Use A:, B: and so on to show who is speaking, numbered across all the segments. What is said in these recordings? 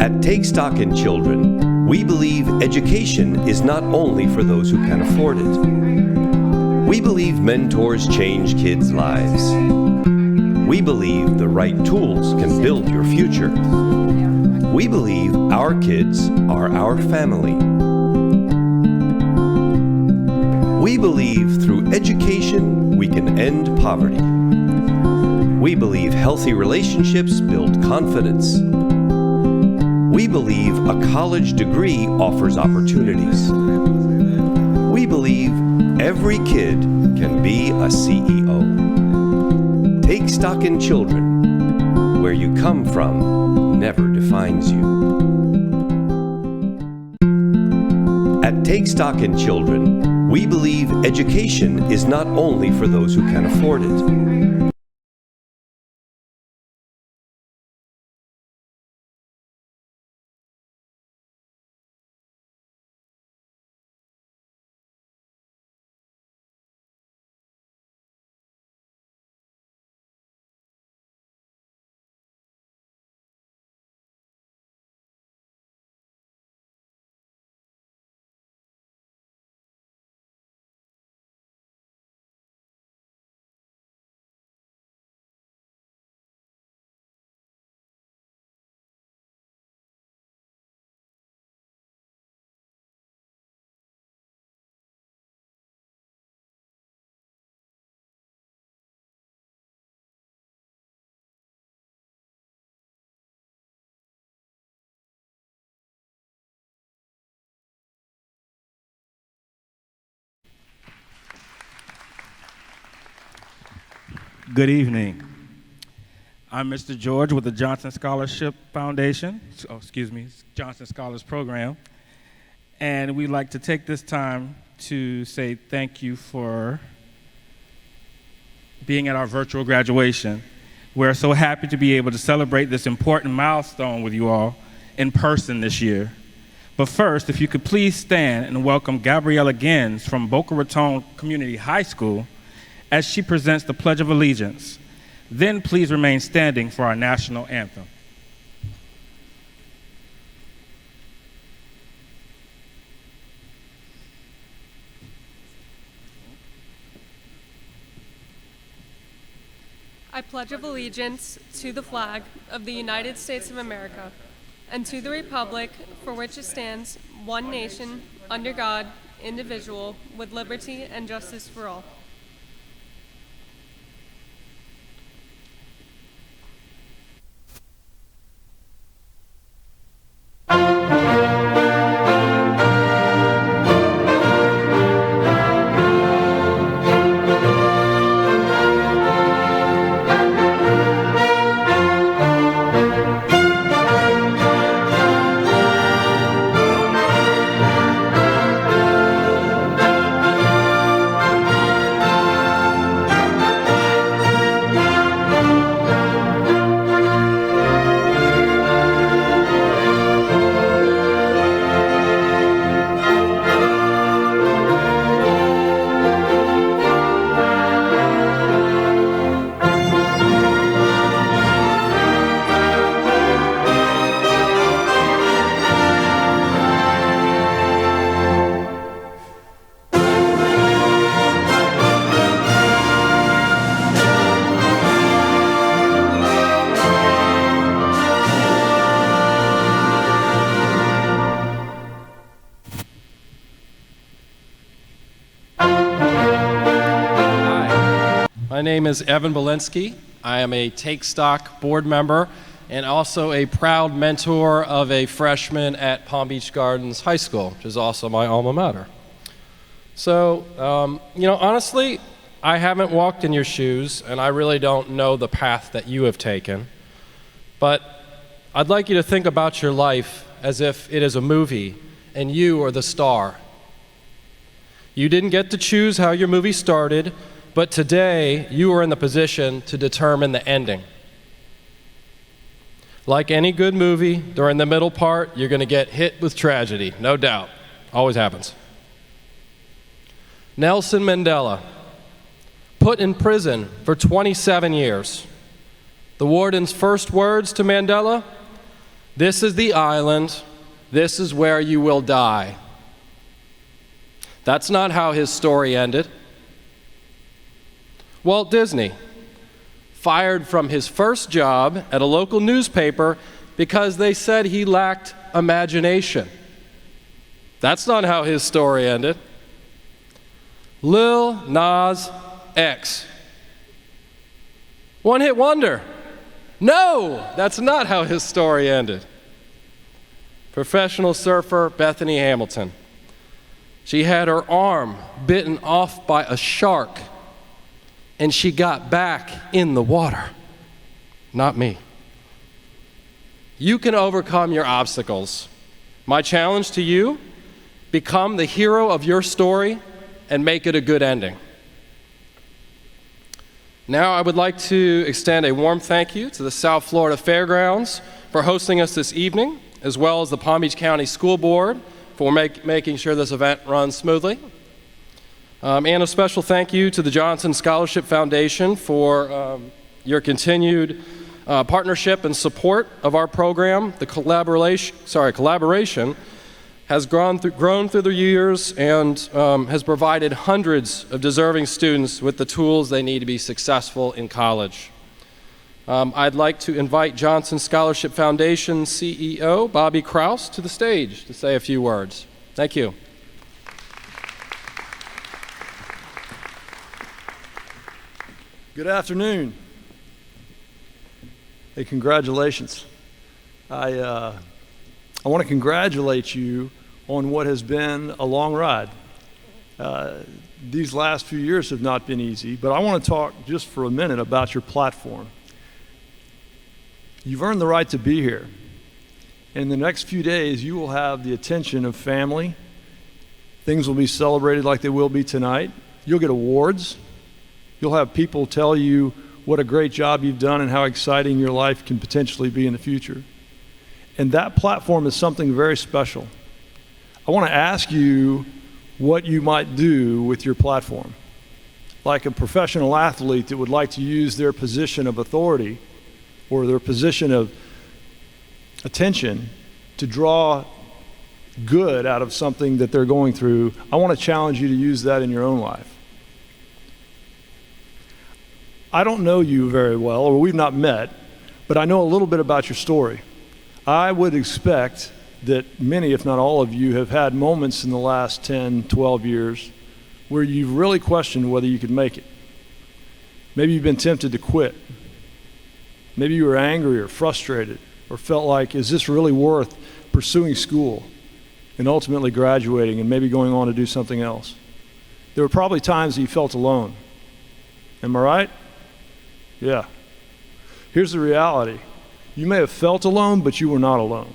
A: At Take Stock in Children, we believe education is not only for those who can afford it. We believe mentors change kids' lives. We believe the right tools can build your future. We believe our kids are our family. We believe through education we can end poverty. We believe healthy relationships build confidence. We believe a college degree offers opportunities. We believe every kid can be a CEO. Take stock in children. Where you come from never defines you. At Take Stock in Children, we believe education is not only for those who can afford it.
B: Good evening. I'm Mr. George with the Johnson Scholarship Foundation, Johnson Scholars Program. And we'd like to take this time to say thank you for being at our virtual graduation. We're so happy to be able to celebrate this important milestone with you all in person this year. But first, if you could please stand and welcome Gabriella Gins from Boca Raton Community High School as she presents the Pledge of Allegiance. Then please remain standing for our national anthem.
C: I pledge allegiance to the flag of the United States of America and to the republic for which it stands, one nation, under God, indivisible, with liberty and justice for all.
D: My name is Evan Bolensky. I am a Take Stock board member and also a proud mentor of a freshman at Palm Beach Gardens High School, which is also my alma mater. So, honestly, I haven't walked in your shoes, and I really don't know the path that you have taken. But I'd like you to think about your life as if it is a movie, and you are the star. You didn't get to choose how your movie started, but today you are in the position to determine the ending. Like any good movie, during the middle part, you're going to get hit with tragedy, no doubt. Always happens. Nelson Mandela, put in prison for 27 years. The warden's first words to Mandela, This is the island. This is where you will die. That's not how his story ended. Walt Disney, fired from his first job at a local newspaper because they said he lacked imagination. That's not how his story ended. Lil Nas X, one-hit wonder. No, that's not how his story ended. Professional surfer Bethany Hamilton. She had her arm bitten off by a shark, and she got back in the water. Not me. You can overcome your obstacles. My challenge to you, become the hero of your story and make it a good ending. Now I would like to extend a warm thank you to the South Florida Fairgrounds for hosting us this evening, as well as the Palm Beach County School Board for making sure this event runs smoothly. And a special thank you to the Johnson Scholarship Foundation for your continued partnership and support of our program. The collaboration has grown through the years and has provided hundreds of deserving students with the tools they need to be successful in college. I'd like to invite Johnson Scholarship Foundation CEO Bobby Kraus to the stage to say a few words. Thank you.
E: Good afternoon. Hey, congratulations. I want to congratulate you on what has been a long ride. These last few years have not been easy, but I want to talk just for a minute about your platform. You've earned the right to be here. In the next few days, you will have the attention of family. Things will be celebrated like they will be tonight. You'll get awards. You'll have people tell you what a great job you've done and how exciting your life can potentially be in the future. And that platform is something very special. I want to ask you what you might do with your platform. Like a professional athlete that would like to use their position of authority or their position of attention to draw good out of something that they're going through, I want to challenge you to use that in your own life. I don't know you very well, or we've not met, but I know a little bit about your story. I would expect that many, if not all of you, have had moments in the last 10, 12 years where you've really questioned whether you could make it. Maybe you've been tempted to quit. Maybe you were angry or frustrated or felt like, is this really worth pursuing school and ultimately graduating and maybe going on to do something else? There were probably times that you felt alone. Am I right? Yeah. Here's the reality. You may have felt alone, but you were not alone.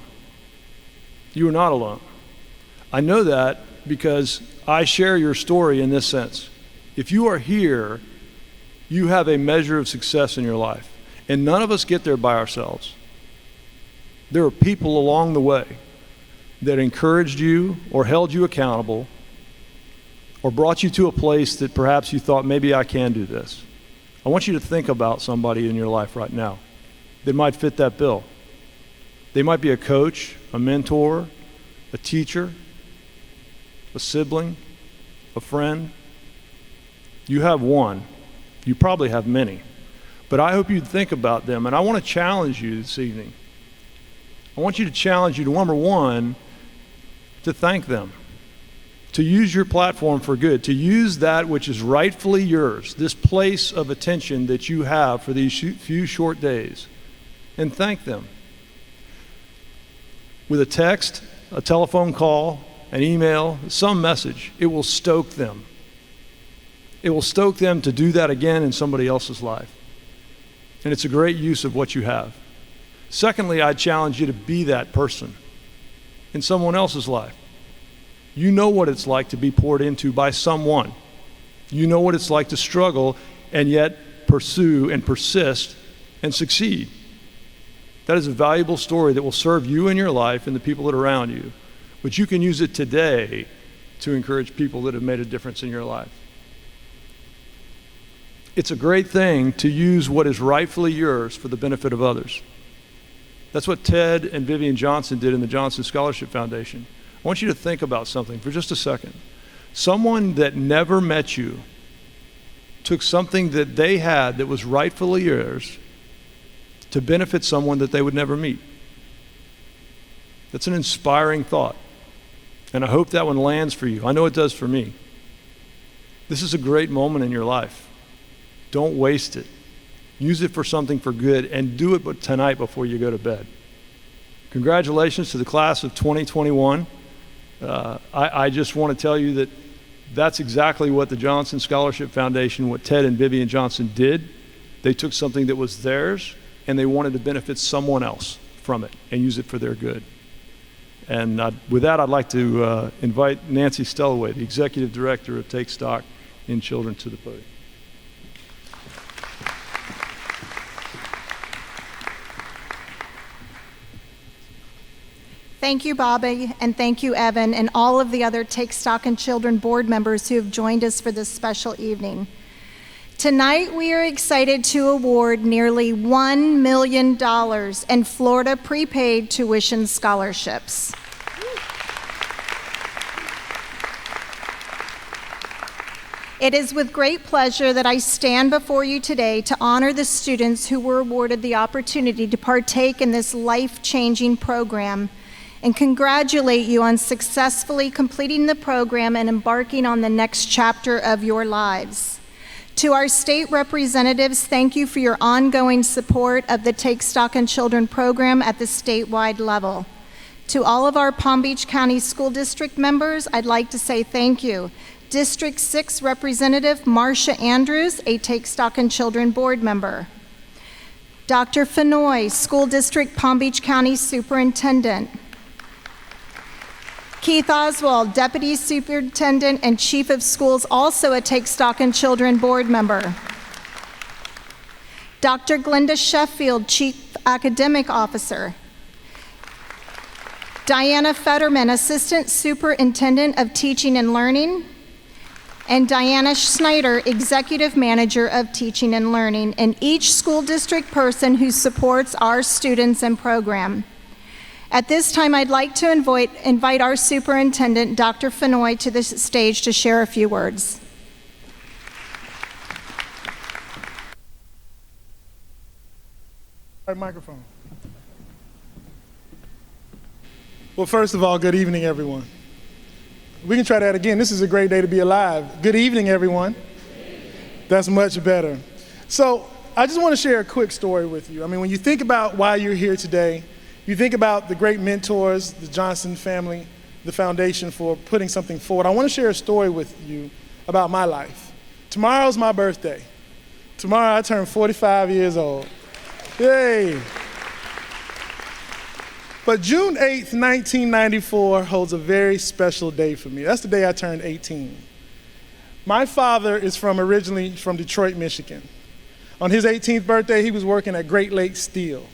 E: You were not alone. I know that because I share your story in this sense. If you are here, you have a measure of success in your life. And none of us get there by ourselves. There are people along the way that encouraged you or held you accountable or brought you to a place that perhaps you thought, maybe I can do this. I want you to think about somebody in your life right now that might fit that bill. They might be a coach, a mentor, a teacher, a sibling, a friend. You have one. You probably have many. But I hope you'd think about them, and I want to challenge you this evening. I want you to challenge you to, number one, to thank them, to use your platform for good, to use that which is rightfully yours, this place of attention that you have for these few short days, and thank them. With a text, a telephone call, an email, some message, it will stoke them. It will stoke them to do that again in somebody else's life. And it's a great use of what you have. Secondly, I challenge you to be that person in someone else's life. You know what it's like to be poured into by someone. You know what it's like to struggle and yet pursue and persist and succeed. That is a valuable story that will serve you in your life and the people that are around you. But you can use it today to encourage people that have made a difference in your life. It's a great thing to use what is rightfully yours for the benefit of others. That's what Ted and Vivian Johnson did in the Johnson Scholarship Foundation. I want you to think about something for just a second. Someone that never met you took something that they had that was rightfully yours to benefit someone that they would never meet. That's an inspiring thought. And I hope that one lands for you. I know it does for me. This is a great moment in your life. Don't waste it. Use it for something for good, and do it tonight before you go to bed. Congratulations to the class of 2021. I just want to tell you that that's exactly what the Johnson Scholarship Foundation, what Ted and Vivian Johnson did. They took something that was theirs, and they wanted to benefit someone else from it and use it for their good. And with that, I'd like to invite Nancy Stellaway, the Executive Director of Take Stock in Children, to the podium.
F: Thank you, Bobby, and thank you, Evan, and all of the other Take Stock in Children board members who have joined us for this special evening. Tonight, we are excited to award nearly $1 million in Florida prepaid tuition scholarships. It is with great pleasure that I stand before you today to honor the students who were awarded the opportunity to partake in this life-changing program and congratulate you on successfully completing the program and embarking on the next chapter of your lives. To our state representatives, thank you for your ongoing support of the Take Stock in Children program at the statewide level. To all of our Palm Beach County School District members, I'd like to say thank you. District 6 Representative Marcia Andrews, a Take Stock in Children board member. Dr. Fenoy, School District Palm Beach County Superintendent. Keith Oswald, Deputy Superintendent and Chief of Schools, also a Take Stock in Children board member. Dr. Glenda Sheffield, Chief Academic Officer. Diana Fetterman, Assistant Superintendent of Teaching and Learning. And Diana Schneider, Executive Manager of Teaching and Learning, and each school district person who supports our students and program. At this time, I'd like to invite our superintendent, Dr. Fenoy, to the stage to share a few words.
G: Right microphone. Well, first of all, good evening, everyone. We can try that again. This is a great day to be alive. Good evening, everyone. That's much better. So I just want to share a quick story with you. I mean, when you think about why you're here today, you think about the great mentors, the Johnson family, the foundation for putting something forward. I want to share a story with you about my life. Tomorrow's my birthday. Tomorrow I turn 45 years old. Yay! But June 8th, 1994 holds a very special day for me. That's the day I turned 18. My father is originally from Detroit, Michigan. On his 18th birthday, he was working at Great Lakes Steel.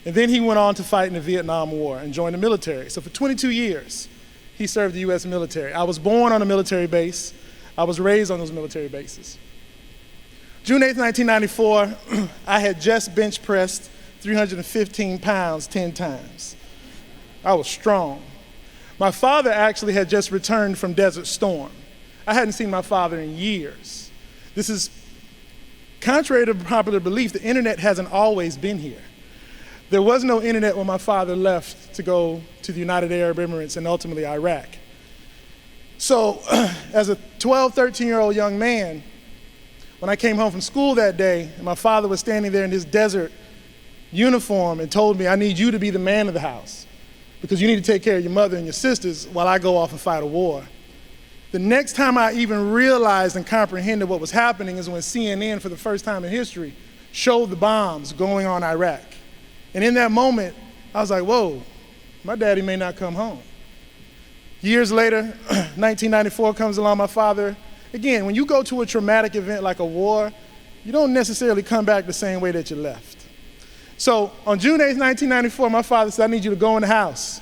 G: And then he went on to fight in the Vietnam War and joined the military. So for 22 years, he served the U.S. military. I was born on a military base. I was raised on those military bases. June 8th, 1994, I had just bench pressed 315 pounds 10 times. I was strong. My father actually had just returned from Desert Storm. I hadn't seen my father in years. This is contrary to popular belief. The internet hasn't always been here. There was no internet when my father left to go to the United Arab Emirates and ultimately Iraq. So as a 12, 13-year-old young man, when I came home from school that day, and my father was standing there in his desert uniform and told me, I need you to be the man of the house because you need to take care of your mother and your sisters while I go off and fight a war. The next time I even realized and comprehended what was happening is when CNN, for the first time in history, showed the bombs going on Iraq. And in that moment, I was like, whoa, my daddy may not come home. Years later, 1994 comes along, my father, again, when you go to a traumatic event like a war, you don't necessarily come back the same way that you left. So on June 8th, 1994, my father said, I need you to go in the house.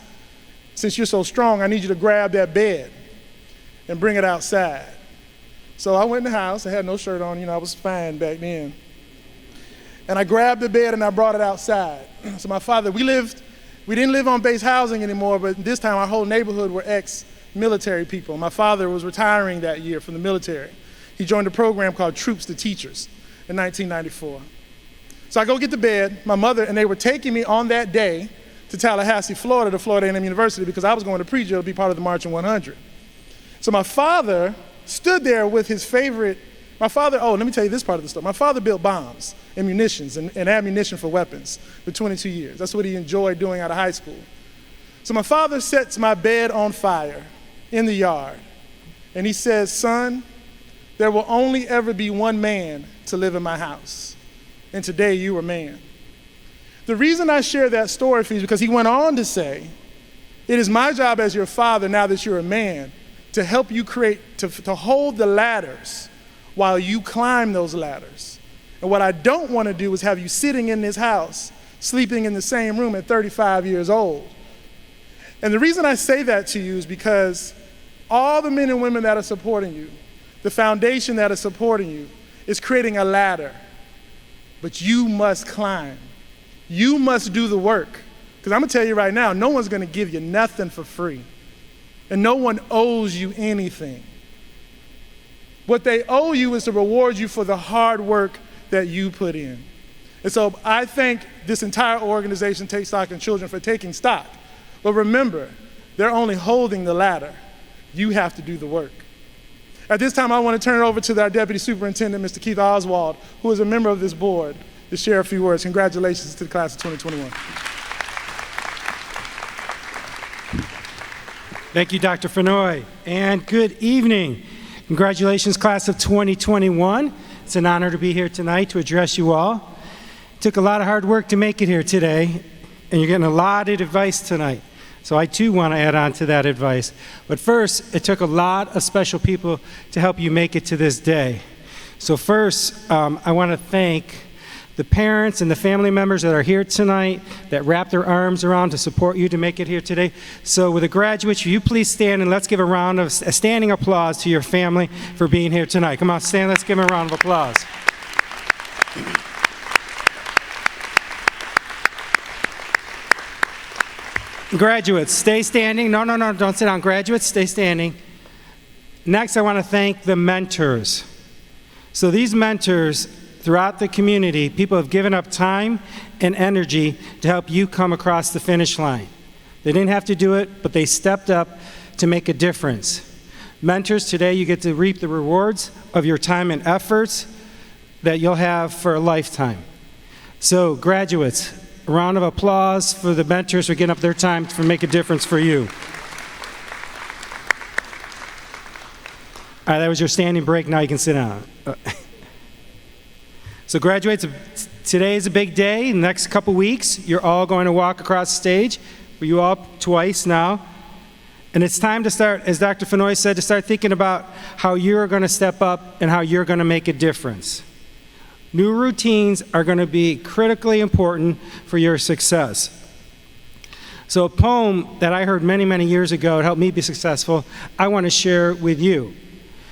G: Since you're so strong, I need you to grab that bed and bring it outside. So I went in the house, I had no shirt on, I was fine back then. And I grabbed the bed and I brought it outside. So my father, we didn't live on base housing anymore, but this time our whole neighborhood were ex-military people. My father was retiring that year from the military. He joined a program called Troops to Teachers in 1994. So I go get to bed, my mother, and they were taking me on that day to Tallahassee, Florida, to Florida A&M University, because I was going to pre-drill to be part of the Marching 100. So my father stood there with his favorite, let me tell you this part of the story. My father built bombs and munitions and ammunition for weapons for 22 years. That's what he enjoyed doing out of high school. So my father sets my bed on fire in the yard, and he says, "Son, there will only ever be one man to live in my house, and today you are man." The reason I share that story for you is because he went on to say, "It is my job as your father, now that you're a man, to help you to hold the ladders while you climb those ladders. And what I don't want to do is have you sitting in this house, sleeping in the same room at 35 years old." And the reason I say that to you is because all the men and women that are supporting you, the foundation that is supporting you, is creating a ladder. But you must climb. You must do the work. Because I'm going to tell you right now, no one's going to give you nothing for free. And no one owes you anything. What they owe you is to reward you for the hard work that you put in. And so I thank this entire organization, Take Stock in Children, for taking stock. But remember, they're only holding the ladder. You have to do the work. At this time, I want to turn it over to our Deputy Superintendent, Mr. Keith Oswald, who is a member of this board, to share a few words. Congratulations to the class of 2021.
H: Thank you, Dr. Fenoy, and good evening. Congratulations, class of 2021. It's an honor to be here tonight to address you all. It took a lot of hard work to make it here today, and you're getting a lot of advice tonight. So I too want to add on to that advice. But first, it took a lot of special people to help you make it to this day. So first, I want to thank the parents and the family members that are here tonight that wrap their arms around to support you to make it here today. So with the graduates, will you please stand and let's give a standing applause to your family for being here tonight. Come on, stand, let's give them a round of applause. Graduates, stay standing. No, don't sit down. Graduates, stay standing. Next, I want to thank the mentors. So these mentors, throughout the community, people have given up time and energy to help you come across the finish line. They didn't have to do it, but they stepped up to make a difference. Mentors, today you get to reap the rewards of your time and efforts that you'll have for a lifetime. So graduates, a round of applause for the mentors for getting up their time to make a difference for you. All right, that was your standing break. Now you can sit down. So graduates, today is a big day. In the next couple weeks, you're all going to walk across the stage. For you all twice now. And it's time to start, as Dr. Fenoy said, to start thinking about how you're going to step up and how you're going to make a difference. New routines are going to be critically important for your success. So a poem that I heard many, many years ago, it helped me be successful, I want to share with you.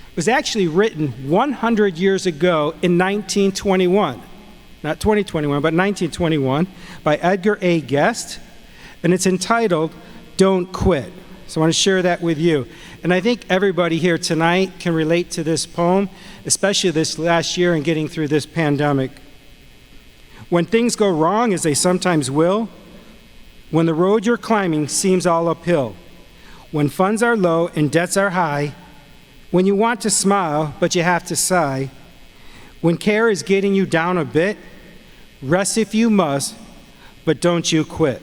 H: It was actually written 100 years ago in 1921, not 2021, but 1921, by Edgar A. Guest, and it's entitled, "Don't Quit." So I want to share that with you. And I think everybody here tonight can relate to this poem, especially this last year and getting through this pandemic. When things go wrong, as they sometimes will, when the road you're climbing seems all uphill, when funds are low and debts are high, when you want to smile, but you have to sigh, when care is getting you down a bit, rest if you must, but don't you quit.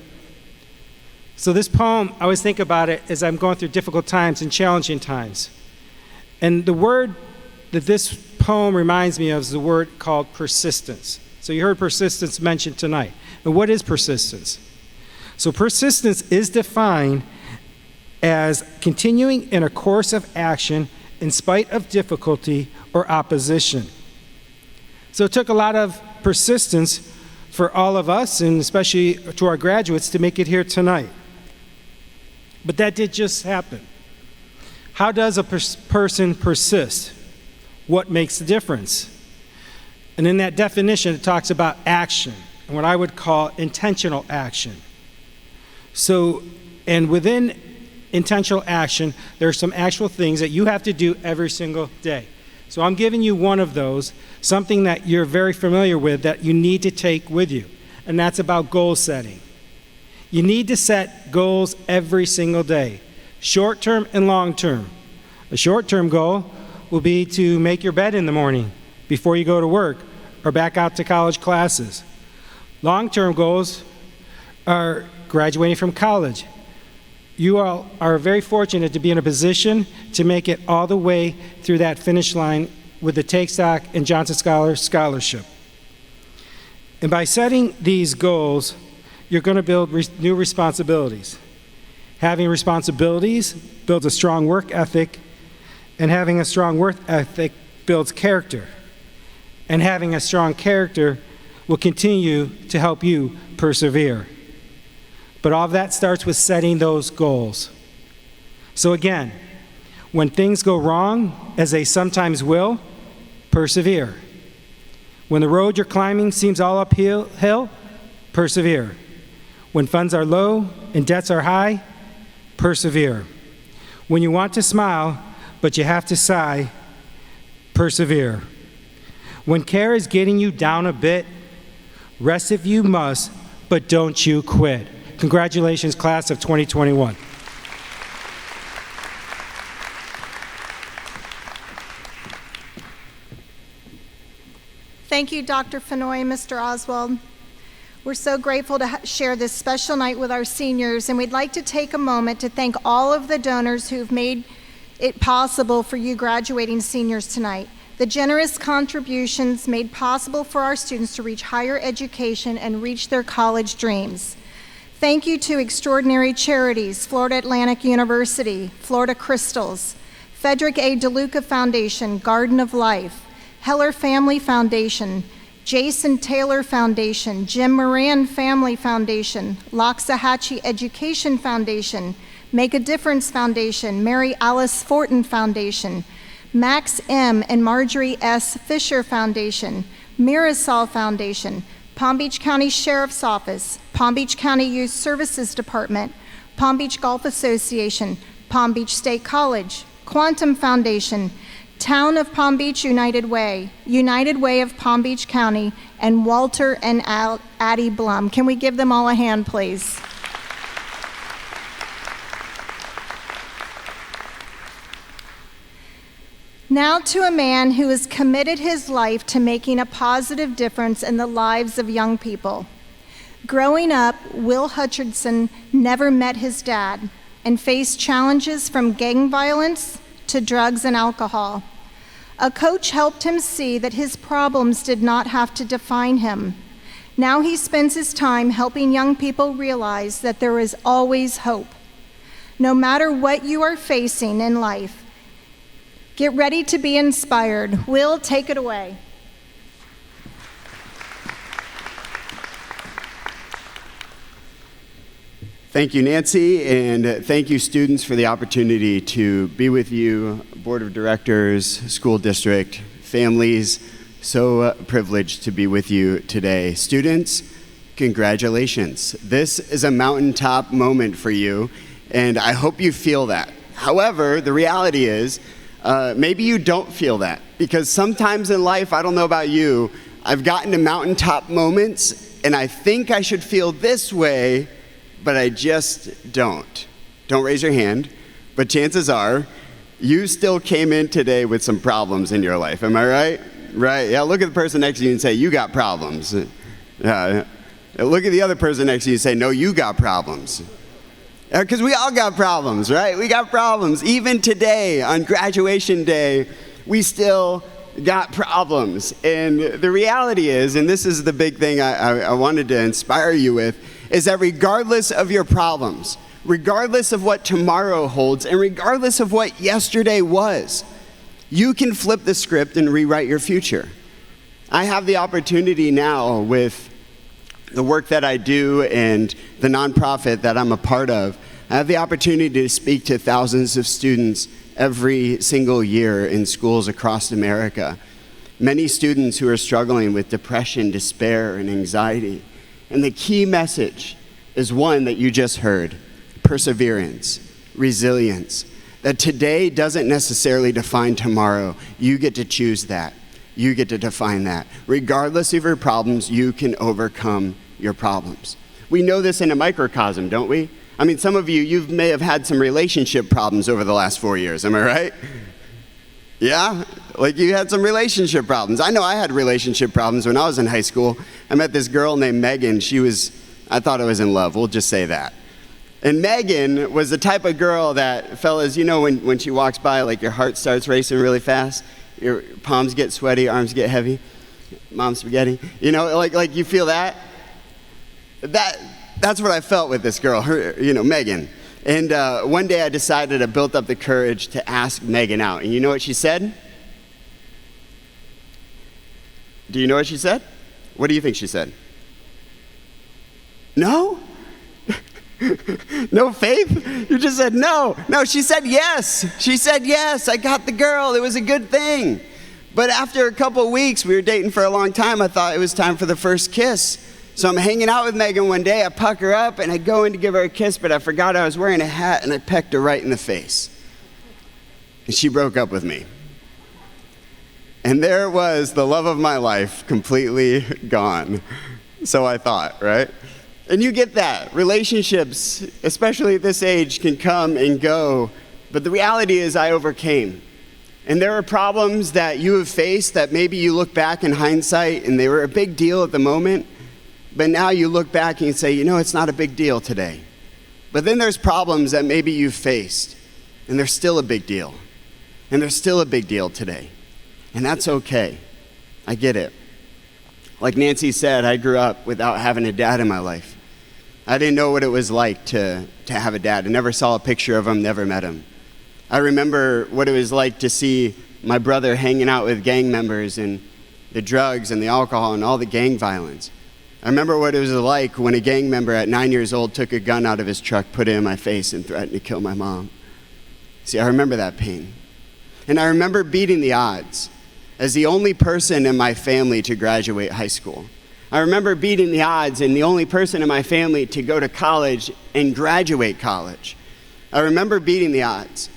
H: So this poem, I always think about it as I'm going through difficult times and challenging times. And the word that this poem reminds me of is the word called persistence. So you heard persistence mentioned tonight. And what is persistence? So persistence is defined as continuing in a course of action in spite of difficulty or opposition. So it took a lot of persistence for all of us, and especially to our graduates, to make it here tonight. But that did just happen. How does a person persist? What makes the difference? And in that definition, it talks about action, and what I would call intentional action. So, and within intentional action, there are some actual things that you have to do every single day. So I'm giving you one of those, something that you're very familiar with that you need to take with you, and that's about goal setting. You need to set goals every single day, short-term and long-term. A short-term goal will be to make your bed in the morning before you go to work or back out to college classes. Long-term goals are graduating from college. You all are very fortunate to be in a position to make it all the way through that finish line with the Take Stock and Johnson Scholarship. And by setting these goals, you're going to build new responsibilities. Having responsibilities builds a strong work ethic, and having a strong work ethic builds character. And having a strong character will continue to help you persevere. But all of that starts with setting those goals. So again, when things go wrong, as they sometimes will, persevere. When the road you're climbing seems all uphill, persevere. When funds are low and debts are high, persevere. When you want to smile, but you have to sigh, persevere. When care is getting you down a bit, rest if you must, but don't you quit. Congratulations, class of 2021.
F: Thank you, Dr. Fenoy and Mr. Oswald. We're so grateful to share this special night with our seniors, and we'd like to take a moment to thank all of the donors who've made it possible for you graduating seniors tonight. The generous contributions made possible for our students to reach higher education and reach their college dreams. Thank you to extraordinary charities, Florida Atlantic University, Florida Crystals, Frederick A. DeLuca Foundation, Garden of Life, Heller Family Foundation, Jason Taylor Foundation, Jim Moran Family Foundation, Loxahatchee Education Foundation, Make a Difference Foundation, Mary Alice Fortin Foundation, Max M. and Marjorie S. Fisher Foundation, Mirasol Foundation, Palm Beach County Sheriff's Office, Palm Beach County Youth Services Department, Palm Beach Golf Association, Palm Beach State College, Quantum Foundation, Town of Palm Beach United Way of Palm Beach County, and Walter and Addie Blum. Can we give them all a hand, please? Now to a man who has committed his life to making a positive difference in the lives of young people. Growing up, Will Hutchinson never met his dad and faced challenges from gang violence to drugs and alcohol. A coach helped him see that his problems did not have to define him. Now he spends his time helping young people realize that there is always hope. No matter what you are facing in life, get ready to be inspired. Will, take it away.
I: Thank you, Nancy, and thank you, students, for the opportunity to be with you, Board of Directors, school district, families. So privileged to be with you today. Students, congratulations. This is a mountaintop moment for you, and I hope you feel that. However, the reality is, maybe you don't feel that, because sometimes in life, I don't know about you, I've gotten to mountaintop moments and I think I should feel this way, but I just don't. Don't raise your hand, but chances are you still came in today with some problems in your life. Am I right? Right? Yeah, look at the person next to you and say, you got problems. Yeah. Look at the other person next to you and say, no, you got problems. Because we all got problems, right? We got problems. Even today, on graduation day, we still got problems. And the reality is, and this is the big thing I wanted to inspire you with, is that regardless of your problems, regardless of what tomorrow holds, and regardless of what yesterday was, you can flip the script and rewrite your future. I have the opportunity now with the work that I do and the nonprofit that I'm a part of. I have the opportunity to speak to thousands of students every single year in schools across America. many students who are struggling with depression, despair, and anxiety. And the key message is one that you just heard: perseverance, resilience. That today doesn't necessarily define tomorrow. You get to choose that. You get to define that. Regardless of your problems, you can overcome your problems. We know this in a microcosm, don't we? I mean, some of you may have had some relationship problems over the last 4 years, am I right? Yeah? Like you had some relationship problems. I know I had relationship problems when I was in high school. I met this girl named Megan. I thought I was in love, we'll just say that. And Megan was the type of girl that, fellas, you know when she walks by, like your heart starts racing really fast, your palms get sweaty, arms get heavy, mom spaghetti, you know, like you feel that? That's what I felt with this girl, Megan. And one day I decided, I built up the courage to ask Megan out. And you know what she said? Do you know what she said? What do you think she said? No? No faith? You just said no. No, she said yes. She said yes. I got the girl. It was a good thing. But after a couple of weeks, we were dating for a long time, I thought it was time for the first kiss. So I'm hanging out with Megan one day. I puck her up and I go in to give her a kiss, but I forgot I was wearing a hat and I pecked her right in the face. And she broke up with me. And there was the love of my life completely gone. So I thought, right? And you get that. Relationships, especially at this age, can come and go. But the reality is I overcame. And there are problems that you have faced that maybe you look back in hindsight and they were a big deal at the moment. But now you look back and you say, it's not a big deal today. But then there's problems that maybe you've faced and they're still a big deal. And they're still a big deal today. And that's okay. I get it. Like Nancy said, I grew up without having a dad in my life. I didn't know what it was like to have a dad. I never saw a picture of him, never met him. I remember what it was like to see my brother hanging out with gang members and the drugs and the alcohol and all the gang violence. I remember what it was like when a gang member at 9 years old took a gun out of his truck, put it in my face, and threatened to kill my mom. See, I remember that pain. And I remember beating the odds as the only person in my family to graduate high school. I remember beating the odds and the only person in my family to go to college and graduate college. I remember beating the odds.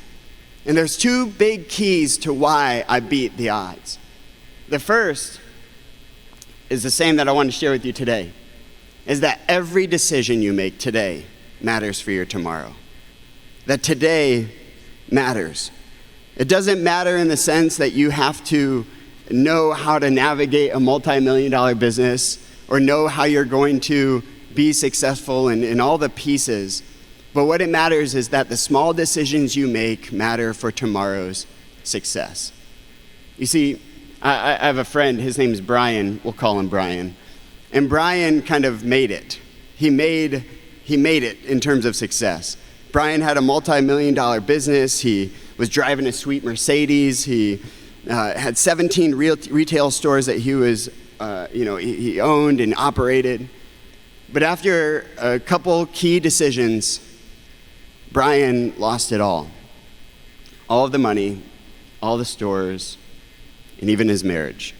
I: And there's two big keys to why I beat the odds. The first is the same that I want to share with you today, is that every decision you make today matters for your tomorrow. That today matters. It doesn't matter in the sense that you have to know how to navigate a multi-million-dollar business or know how you're going to be successful in all the pieces. But what it matters is that the small decisions you make matter for tomorrow's success. You see, I have a friend, his name is Brian, we'll call him Brian. And Brian kind of made it. He made it in terms of success. Brian had a multi-million-dollar business. He was driving a sweet Mercedes. He had 17 retail stores that he was, he owned and operated. But after a couple key decisions, Brian lost it all. All of the money, all the stores, and even his marriage.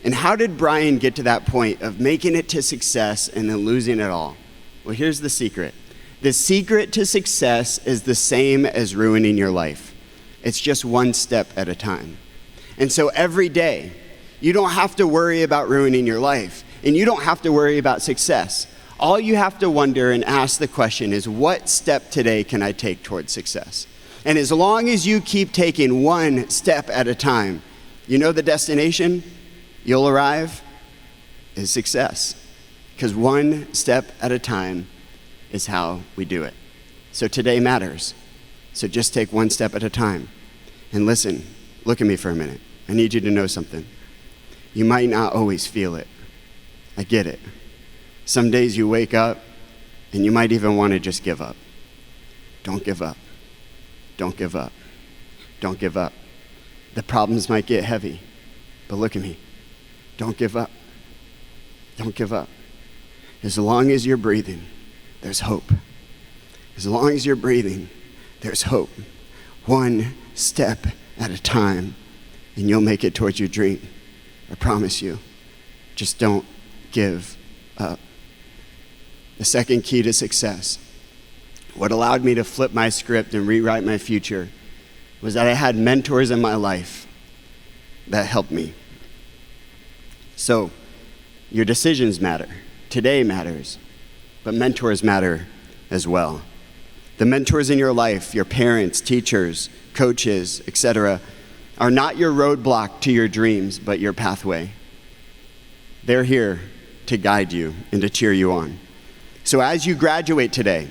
I: And how did Brian get to that point of making it to success and then losing it all? Well, here's the secret. The secret to success is the same as ruining your life. It's just one step at a time. And so every day, you don't have to worry about ruining your life, and you don't have to worry about success. All you have to wonder and ask the question is, what step today can I take towards success? And as long as you keep taking one step at a time, you know the destination you'll arrive is success. Because one step at a time is how we do it. So today matters. So just take one step at a time. And listen, look at me for a minute. I need you to know something. You might not always feel it. I get it. Some days you wake up and you might even want to just give up. Don't give up. Don't give up. Don't give up. The problems might get heavy, but look at me. Don't give up. Don't give up. As long as you're breathing, there's hope. As long as you're breathing, there's hope. One step at a time. and you'll make it towards your dream. I promise you. Just don't give up. The second key to success, what allowed me to flip my script and rewrite my future, was that I had mentors in my life that helped me. So, your decisions matter. Today matters. But mentors matter as well. The mentors in your life, your parents, teachers, coaches, etc., are not your roadblock to your dreams, but your pathway. They're here to guide you and to cheer you on. So as you graduate today,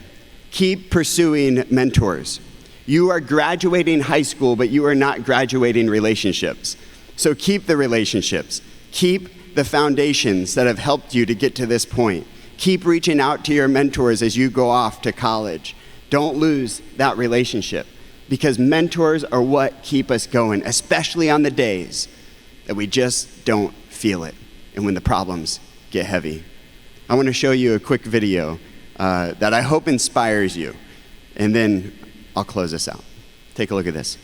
I: keep pursuing mentors. You are graduating high school, but you are not graduating relationships. So keep the relationships. Keep the foundations that have helped you to get to this point. Keep reaching out to your mentors as you go off to college. Don't lose that relationship, because mentors are what keep us going, especially on the days that we just don't feel it and when the problems get heavy. I want to show you a quick video that I hope inspires you, and then I'll close this out. Take a look at this.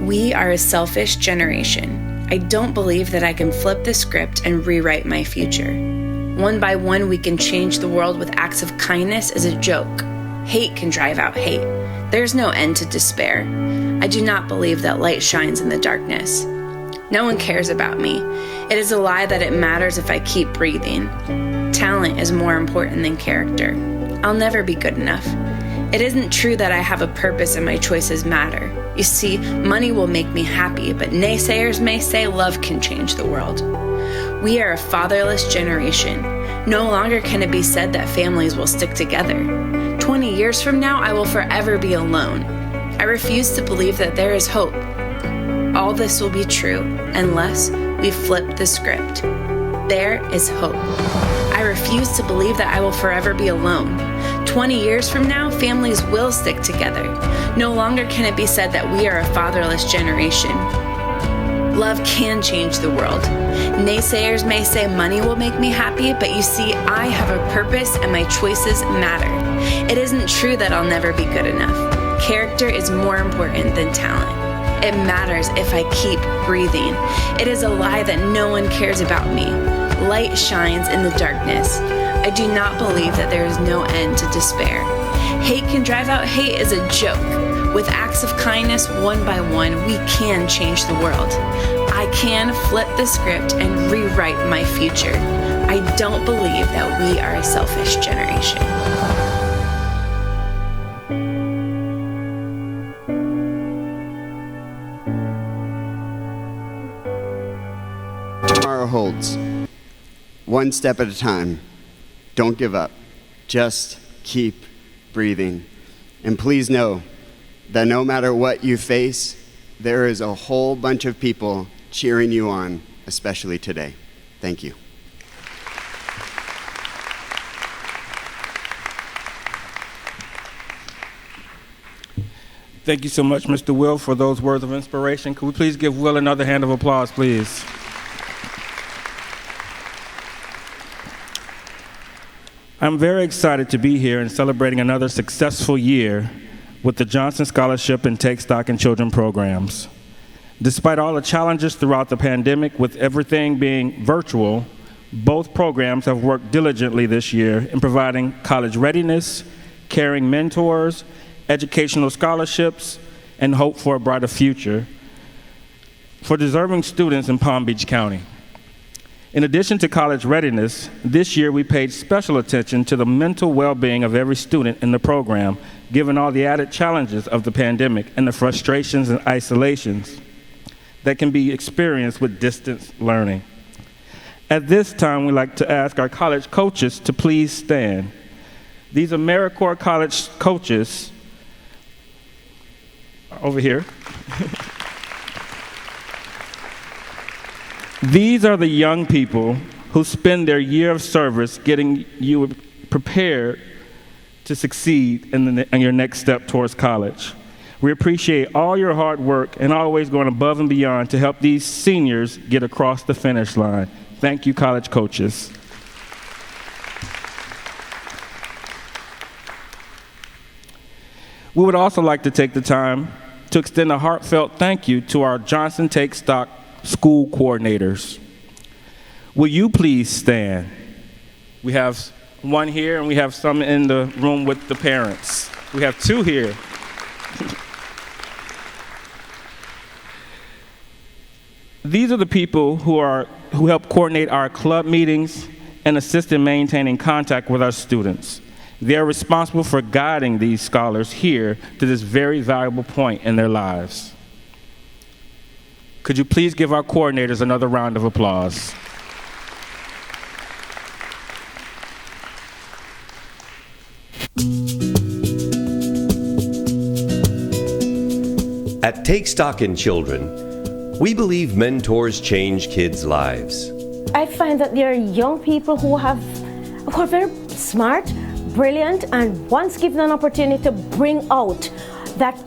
J: We are a selfish generation. I don't believe that I can flip the script and rewrite my future. One by one, we can change the world with acts of kindness as a joke. Hate can drive out hate. There's no end to despair. I do not believe that light shines in the darkness. No one cares about me. It is a lie that it matters if I keep breathing. Talent is more important than character. I'll never be good enough. It isn't true that I have a purpose and my choices matter. You see, money will make me happy, but naysayers may say love can change the world. We are a fatherless generation. No longer can it be said that families will stick together. 20 years from now, I will forever be alone. I refuse to believe that there is hope. All this will be true unless we flip the script. There is hope. I refuse to believe that I will forever be alone. 20 years from now, families will stick together. No longer can it be said that we are a fatherless generation. Love can change the world. Naysayers may say money will make me happy, but you see, I have a purpose and my choices matter. It isn't true that I'll never be good enough. Character is more important than talent. It matters if I keep breathing. It is a lie that no one cares about me. Light shines in the darkness. I do not believe that there is no end to despair. Hate can drive out hate is a joke. With acts of kindness, one by one, we can change the world. I can flip the script and rewrite my future. I don't believe that we are a selfish generation.
I: Tomorrow holds. One step at a time. Don't give up. Just keep breathing. And please know that no matter what you face, there is a whole bunch of people cheering you on, especially today. Thank you.
B: Thank you so much, Mr. Will, for those words of inspiration. Could we please give Will another hand of applause, please? I'm very excited to be here and celebrating another successful year with the Johnson Scholarship and Take Stock in Children programs. Despite all the challenges throughout the pandemic, with everything being virtual, both programs have worked diligently this year in providing college readiness, caring mentors, educational scholarships, and hope for a brighter future for deserving students in Palm Beach County. In addition to college readiness, this year we paid special attention to the mental well-being of every student in the program, given all the added challenges of the pandemic and the frustrations and isolations that can be experienced with distance learning. At this time, we'd like to ask our college coaches to please stand. These AmeriCorps College coaches over here. These are the young people who spend their year of service getting you prepared to succeed in your next step towards college. We appreciate all your hard work and always going above and beyond to help these seniors get across the finish line. Thank you, college coaches. We would also like to take the time to extend a heartfelt thank you to our Johnson Take Stock school coordinators. Will you please stand? We have one here and we have some in the room with the parents. We have two here. These are the people who help coordinate our club meetings and assist in maintaining contact with our students. They are responsible for guiding these scholars here to this very valuable point in their lives. Could you please give our coordinators another round of applause?
A: At Take Stock in Children, we believe mentors change kids' lives.
K: I find that there are young people who are very smart, brilliant, and once given an opportunity to bring out that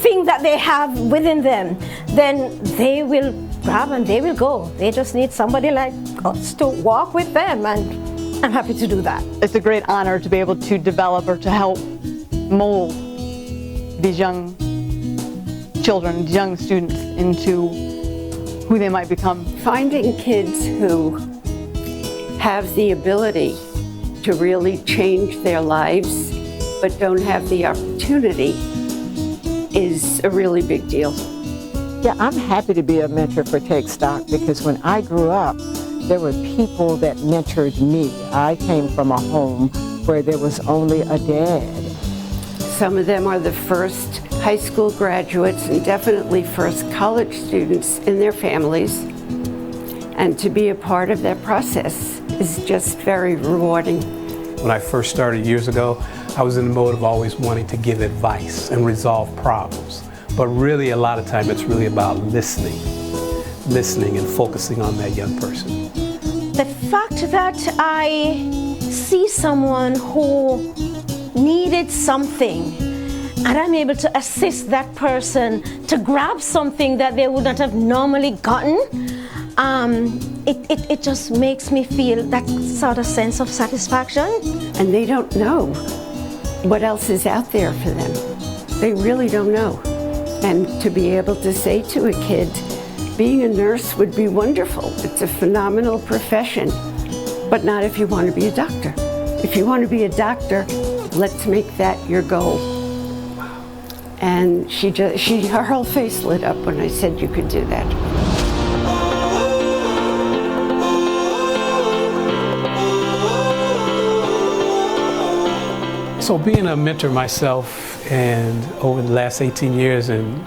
K: thing that they have within them, then they will grab and they will go. They just need somebody like us to walk with them, and I'm happy to do that.
L: It's a great honor to be able to develop or to help mold these young children, young students into who they might become.
M: Finding kids who have the ability to really change their lives but don't have the opportunity is a really big deal.
N: Yeah, I'm happy to be a mentor for Take Stock because when I grew up, there were people that mentored me. I came from a home where there was only a dad.
M: Some of them are the first high school graduates and definitely first college students in their families. And to be a part of that process is just very rewarding.
O: When I first started years ago, I was in the mode of always wanting to give advice and resolve problems. But really, a lot of time, it's really about listening and focusing on that young person.
K: The fact that I see someone who needed something and I'm able to assist that person to grab something that they would not have normally gotten, it just makes me feel that sort of sense of satisfaction.
M: And they don't know what else is out there for them. They really don't know. And to be able to say to a kid, being a nurse would be wonderful. It's a phenomenal profession, but not if you want to be a doctor. If you want to be a doctor, let's make that your goal. And her whole face lit up when I said you could do that.
O: So being a mentor myself and over the last 18 years and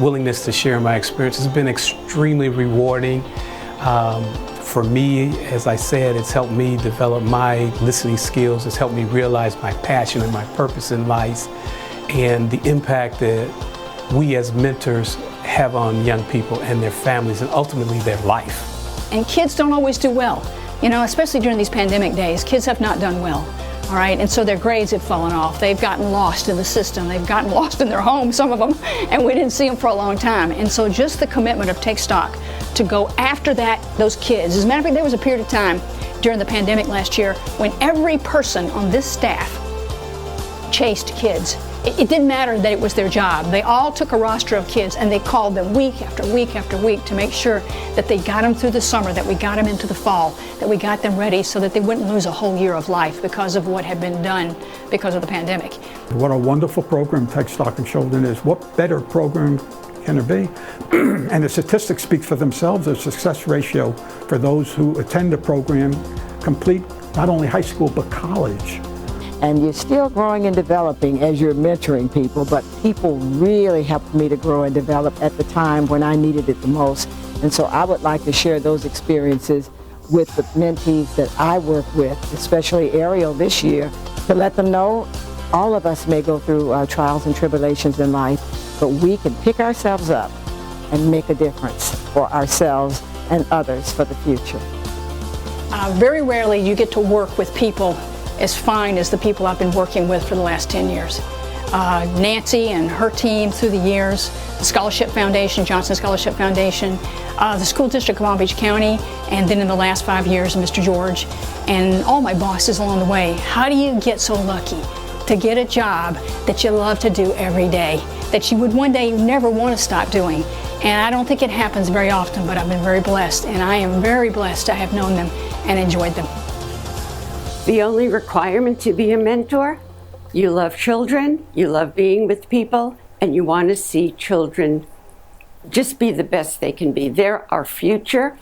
O: willingness to share my experience has been extremely rewarding. For me, as I said, it's helped me develop my listening skills. It's helped me realize my passion and my purpose in life and the impact that we as mentors have on young people and their families and ultimately their life.
P: And kids don't always do well, especially during these pandemic days. Kids have not done well. All right, and so their grades have fallen off. They've gotten lost in the system. They've gotten lost in their home, some of them, and we didn't see them for a long time. And so just the commitment of Take Stock to go after those kids. As a matter of fact, there was a period of time during the pandemic last year when every person on this staff chased kids. It didn't matter that it was their job. They all took a roster of kids and they called them week after week after week to make sure that they got them through the summer, that we got them into the fall, that we got them ready so that they wouldn't lose a whole year of life because of what had been done because of the pandemic.
Q: What a wonderful program Take Stock in Children is. What better program can there be? And the statistics speak for themselves. The success ratio for those who attend the program complete not only high school but college.
N: And you're still growing and developing as you're mentoring people, but people really helped me to grow and develop at the time when I needed it the most. And so I would like to share those experiences with the mentees that I work with, especially Ariel this year, to let them know all of us may go through trials and tribulations in life, but we can pick ourselves up and make a difference for ourselves and others for the future.
P: Very rarely you get to work with people as fine as the people I've been working with for the last 10 years. Nancy and her team through the years, the Scholarship Foundation, Johnson Scholarship Foundation, the School District of Palm Beach County, and then in the last 5 years, Mr. George, and all my bosses along the way. How do you get so lucky to get a job that you love to do every day, that you would one day never want to stop doing? And I don't think it happens very often, but I've been very blessed, and I am very blessed to have known them and enjoyed them.
M: The only requirement to be a mentor, you love children, you love being with people, and you want to see children just be the best they can be. They're our future,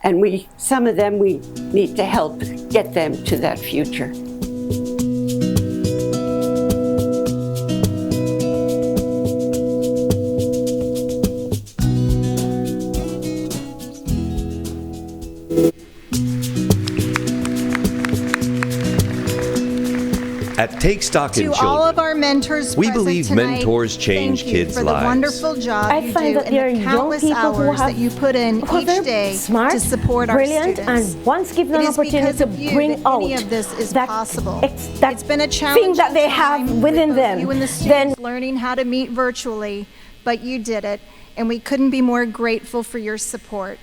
M: and some of them we need to help get them to that future.
A: At Take Stock in
F: To
A: Children,
F: all of our mentors
A: we
F: present
A: believe
F: tonight,
A: mentors change
F: thank you
A: kids'
F: for
A: lives.
F: the wonderful job
K: I
F: you
K: find
F: do
K: that there are
F: and the
K: young
F: countless
K: people who
F: hours
K: have
F: that you put in
K: who are
F: each
K: very
F: day
K: smart,
F: to support our
K: brilliant,
F: students.
K: and once given an
F: It is
K: opportunity
F: because
K: to
F: of you
K: bring
F: that any
K: out
F: of this is
K: that
F: possible.
K: that
F: It's been a
K: thing
F: challenge
K: that they have within them.
F: You and the
K: Then
F: students learning how to meet virtually, but you did it, and we couldn't be more grateful for your support.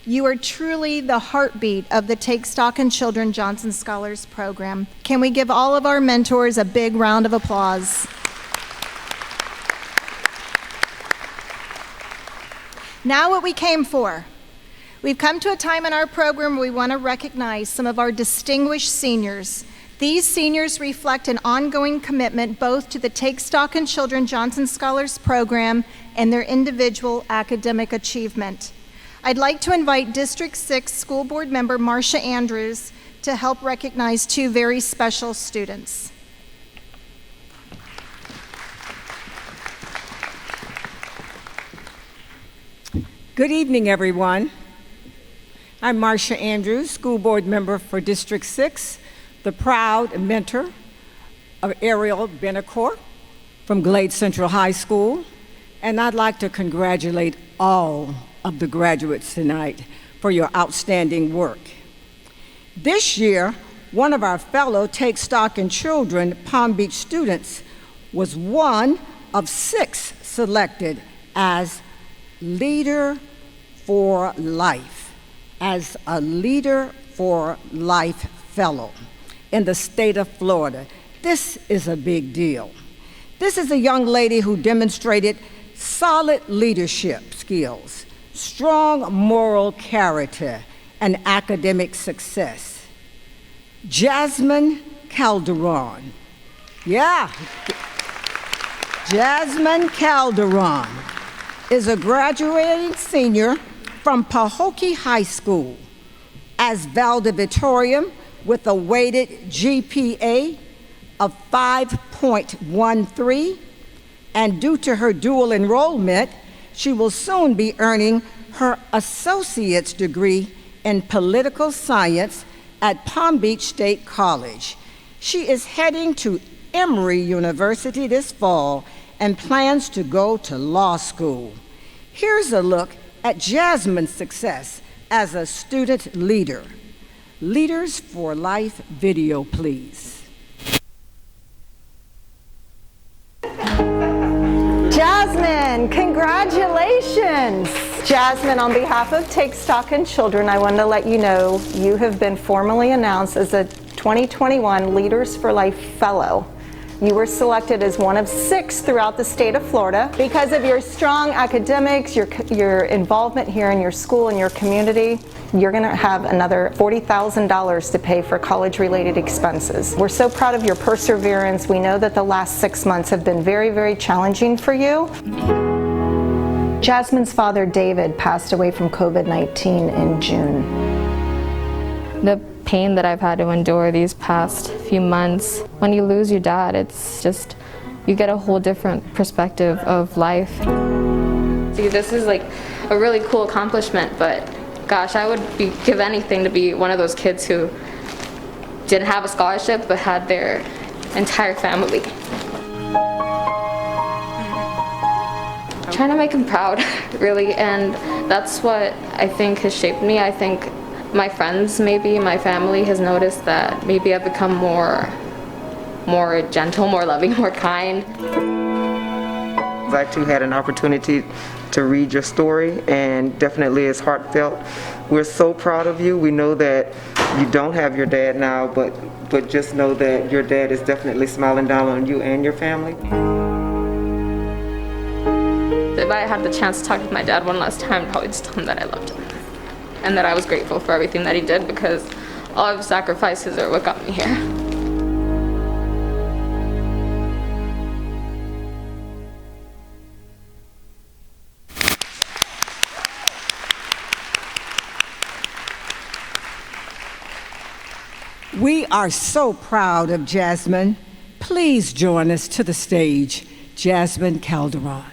F: You are truly the heartbeat of the Take Stock in Children Johnson Scholars Program. Can we give all of our mentors a big round of applause? Now what we came for. We've come to a time in our program where we want to recognize some of our distinguished seniors. These seniors reflect an ongoing commitment both to the Take Stock in Children Johnson Scholars Program and their individual academic achievement. I'd like to invite District 6 School Board member Marcia Andrews to help recognize two very special students.
R: Good evening, everyone. I'm Marcia Andrews, School Board member for District 6, the proud mentor of Ariel Benacore from Glade Central High School, and I'd like to congratulate all of the graduates tonight for your outstanding work. This year, one of our fellow Take Stock in Children Palm Beach students was one of 6 selected as Leader for Life, as a Leader for Life Fellow in the state of Florida. This is a big deal. This is a young lady who demonstrated solid leadership skills, strong moral character, and academic success. Jasmine Calderon. Yeah. Jasmine Calderon is a graduating senior from Pahokee High School as valedictorian with a weighted GPA of 5.13, and due to her dual enrollment, she will soon be earning her associate's degree in political science at Palm Beach State College. She is heading to Emory University this fall and plans to go to law school. Here's a look at Jasmine's success as a student leader. Leaders for Life video, please.
F: Jasmine, congratulations. Jasmine, on behalf of Take Stock in Children, I wanted to let you know you have been formally announced as a 2021 Leaders for Life Fellow. You were selected as one of 6 throughout the state of Florida. Because of your strong academics, your involvement here in your school and your community, you're going to have another $40,000 to pay for college-related expenses. We're so proud of your perseverance. We know that the last 6 months have been very, very challenging for you. Jasmine's father, David, passed away from COVID-19 in June.
S: The pain that I've had to endure these past few months, when you lose your dad, it's just, you get a whole different perspective of life.
T: See, this is like a really cool accomplishment, but gosh, I would give anything to be one of those kids who didn't have a scholarship but had their entire family. Trying to make him proud, really, and that's what I think has shaped me. I think my friends, maybe my family, has noticed that maybe I've become more more gentle, more loving, more kind.
U: I too had an opportunity to read your story, and definitely it's heartfelt. We're so proud of you. We know that you don't have your dad now, but just know that your dad is definitely smiling down on you and your family.
T: If I had the chance to talk to my dad one last time, I'd probably just tell him that I loved him and that I was grateful for everything that he did, because all of his sacrifices are what got me here.
R: We are so proud of Jasmine. Please join us to the stage, Jasmine Calderon.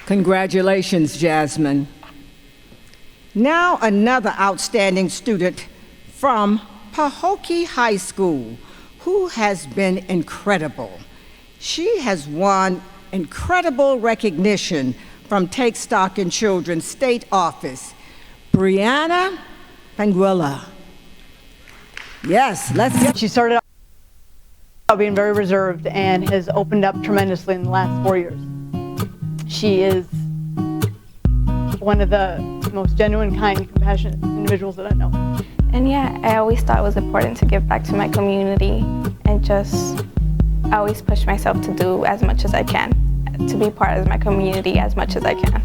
R: Congratulations, Jasmine. Now another outstanding student from Pahokee High School who has been incredible. She has won incredible recognition from Take Stock in Children's State Office. Brianna Panguilla. Yes, let's get.
L: She started out being very reserved and has opened up tremendously in the last 4 years. She is one of the most genuine, kind, compassionate individuals that I know.
S: And yeah, I always thought it was important to give back to my community and just always push myself to do as much as I can, to be part of my community as much as I can.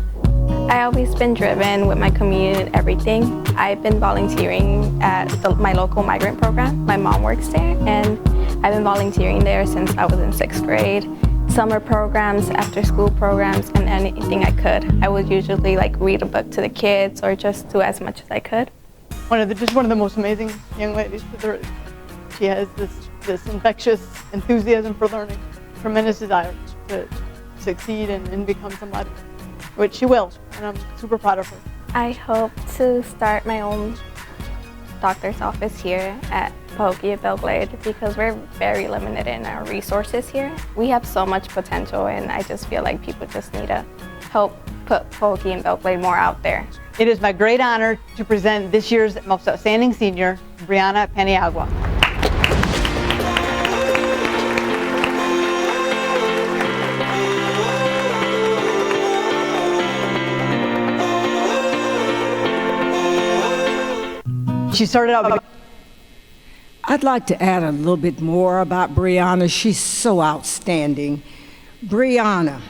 S: I've always been driven with my community and everything. I've been volunteering at my local migrant program. My mom works there, and I've been volunteering there since I was in 6th grade. Summer programs, after school programs, and anything I could. I would usually read a book to the kids or just do as much as I could.
L: Just one of the most amazing young ladies that there is. She has this infectious enthusiasm for learning, tremendous desire to succeed and become somebody, which she will, and I'm super proud of her.
S: I hope to start my own doctor's office here at Pahokee and Belle Glade because we're very limited in our resources here. We have so much potential, and I just feel like people just need to help put Pahokee and Belle Glade more out there.
L: It is my great honor to present this year's most outstanding senior, Brianna Paniagua. She started out.
R: I'd like to add a little bit more about Brianna. She's so outstanding. Brianna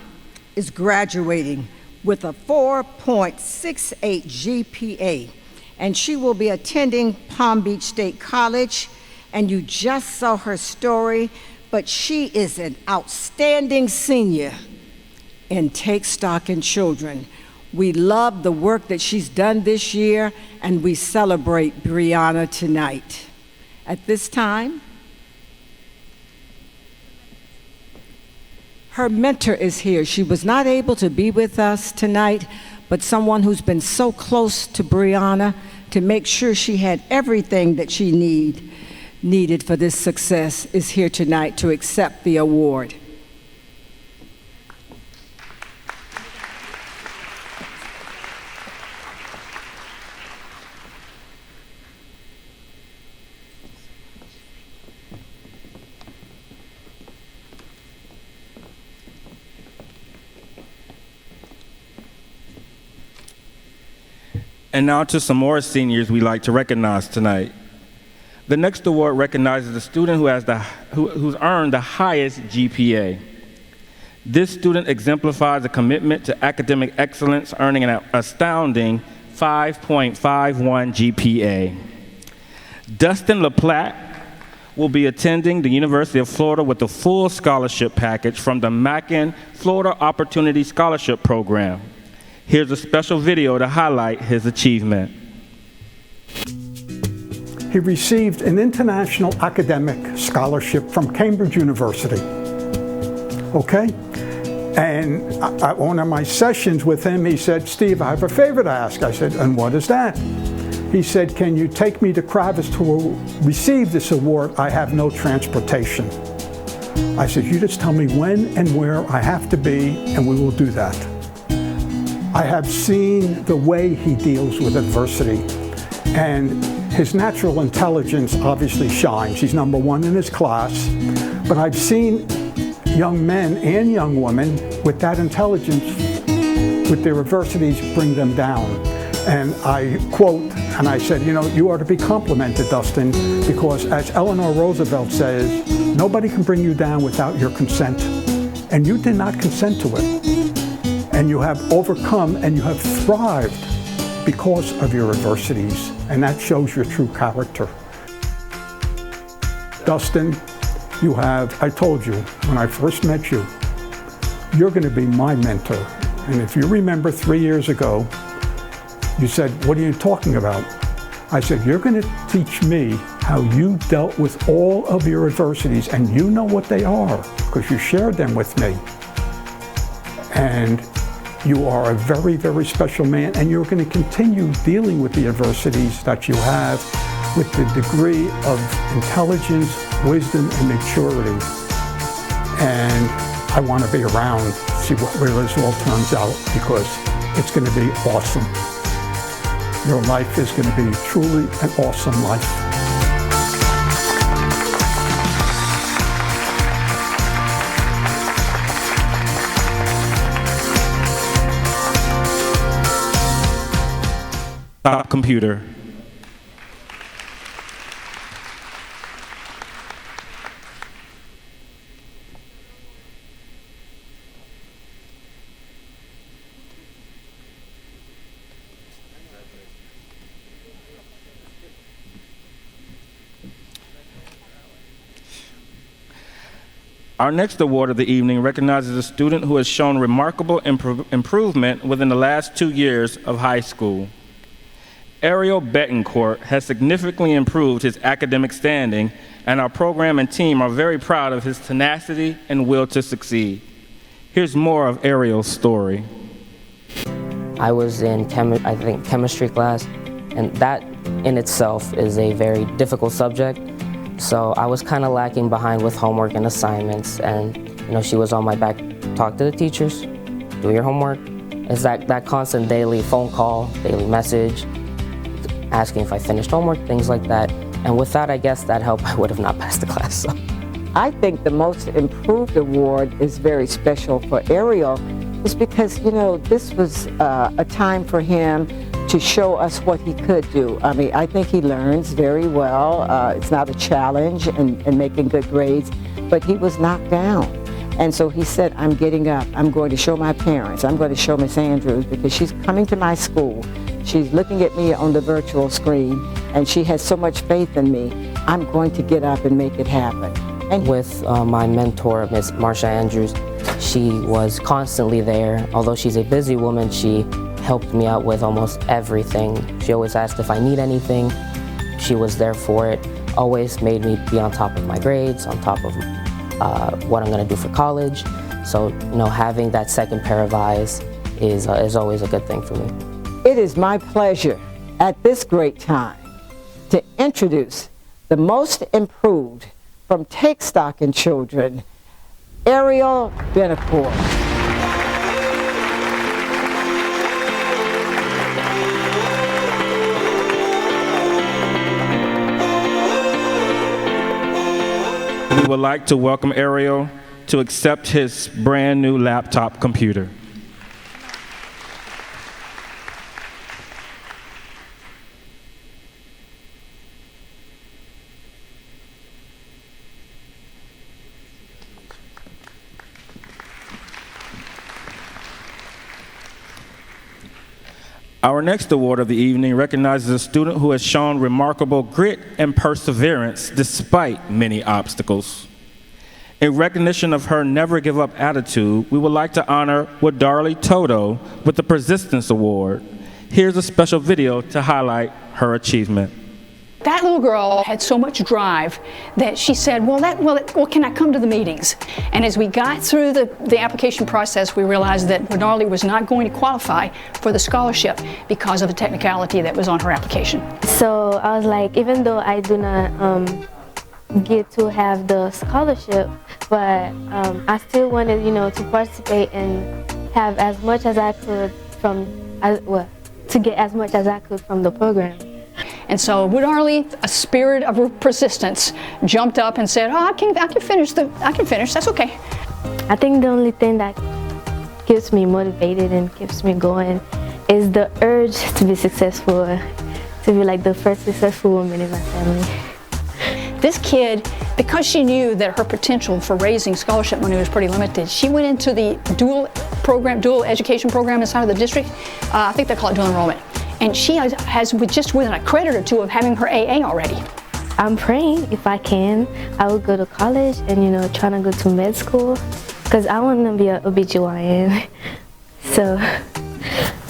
R: is graduating with a 4.68 GPA, and she will be attending Palm Beach State College, and you just saw her story, but she is an outstanding senior in Take Stock in Children. We love the work that she's done this year, and we celebrate Brianna tonight. At this time, her mentor is here. She was not able to be with us tonight, but someone who's been so close to Brianna to make sure she had everything that she needed for this success is here tonight to accept the award.
B: And now to some more seniors we'd like to recognize tonight. The next award recognizes a student who's earned the highest GPA. This student exemplifies a commitment to academic excellence, earning an astounding 5.51 GPA. Dustin LaPlatte will be attending the University of Florida with a full scholarship package from the Mackin Florida Opportunity Scholarship Program. Here's a special video to highlight his achievement.
Q: he received an international academic scholarship from Cambridge University. Okay? And at one of my sessions with him, he said, "Steve, I have a favor to ask." I said, "And what is that?" He said, "Can you take me to Kravis to receive this award? I have no transportation." I said, "You just tell me when and where I have to be, and we will do that." I have seen the way he deals with adversity, and his natural intelligence obviously shines. He's number one in his class, but I've seen young men and young women with that intelligence, with their adversities, bring them down. And I quote, and I said, "You are to be complimented, Dustin, because as Eleanor Roosevelt says, nobody can bring you down without your consent. And you did not consent to it. And you have overcome and you have thrived because of your adversities. And that shows your true character." Dustin, I told you when I first met you, you're going to be my mentor. And if you remember 3 years ago, you said, "What are you talking about?" I said, "You're going to teach me how you dealt with all of your adversities, and you know what they are because you shared them with me. And you are a very, very special man, and you're going to continue dealing with the adversities that you have with the degree of intelligence, wisdom, and maturity. And I want to be around to see where this all turns out because it's going to be awesome. Your life is going to be truly an awesome life."
B: Top computer. Our next award of the evening recognizes a student who has shown remarkable improvement within the last 2 years of high school. Ariel Betancourt has significantly improved his academic standing, and our program and team are very proud of his tenacity and will to succeed. Here's more of Ariel's story.
C: I was in chemistry class, and that in itself is a very difficult subject. So I was kind of lacking behind with homework and assignments, and she was on my back, talk to the teachers, do your homework. It's that constant daily phone call, daily message, asking if I finished homework, things like that. And without, I guess, that help, I would have not passed the class. So.
N: I think the Most Improved Award is very special for Ariel, is because, this was a time for him to show us what he could do. I mean, I think he learns very well. It's not a challenge in making good grades, but he was knocked down. And so he said, "I'm getting up. I'm going to show my parents. I'm going to show Miss Andrews because she's coming to my school. She's looking at me on the virtual screen, and she has so much faith in me. I'm going to get up and make it happen." And
C: with my mentor, Miss Marsha Andrews, she was constantly there. Although she's a busy woman, she helped me out with almost everything. She always asked if I need anything. She was there for it. Always made me be on top of my grades, on top of what I'm going to do for college. So, having that second pair of eyes is always a good thing for me.
N: It is my pleasure at this great time to introduce the Most Improved from Take Stock in Children, Ariel Betancourt.
B: We would like to welcome Ariel to accept his brand new laptop computer. Our next award of the evening recognizes a student who has shown remarkable grit and perseverance despite many obstacles. In recognition of her never-give-up attitude, we would like to honor Wadarli Toto with the Persistence Award. Here's a special video to highlight her achievement.
P: that little girl had so much drive that she said, well, can I come to the meetings? And as we got through the application process, we realized that Renarly was not going to qualify for the scholarship because of a technicality that was on her application.
S: So I was like, even though I do not get to have the scholarship, but I still wanted, to participate and have as much as I could to get as much as I could from the program.
P: And so Renarly, a spirit of persistence, jumped up and said, I can finish, that's okay.
S: I think the only thing that keeps me motivated and keeps me going is the urge to be successful, to be like the first successful woman in my family.
P: This kid, because she knew that her potential for raising scholarship money was pretty limited, she went into the dual education program inside of the district. I think they call it dual enrollment. And she has just within a credit or two of having her AA already.
S: I'm praying if I can, I will go to college and trying to go to med school because I want to be an OBGYN. So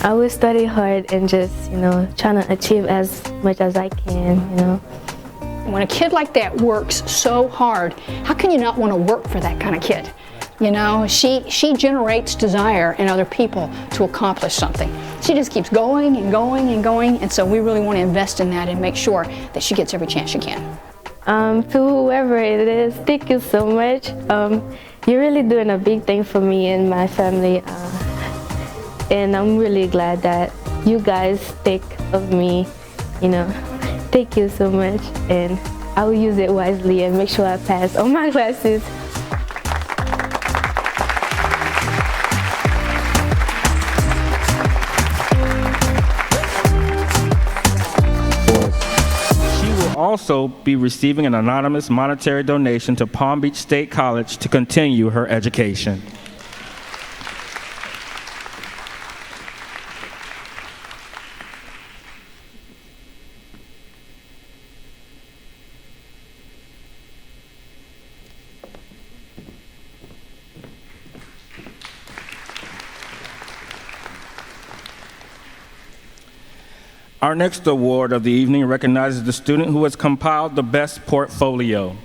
S: I will study hard and just, trying to achieve as much as I can,
P: When a kid like that works so hard, how can you not want to work for that kind of kid? She generates desire in other people to accomplish something. She just keeps going and going and going, and so we really want to invest in that and make sure that she gets every chance she can.
S: To whoever it is, thank you so much. You're really doing a big thing for me and my family, and I'm really glad that you guys think of me, Thank you so much, and I will use it wisely and make sure I pass all my classes.
B: Also be receiving an anonymous monetary donation to Palm Beach State College to continue her education. Our next award of the evening recognizes the student who has compiled the best portfolio.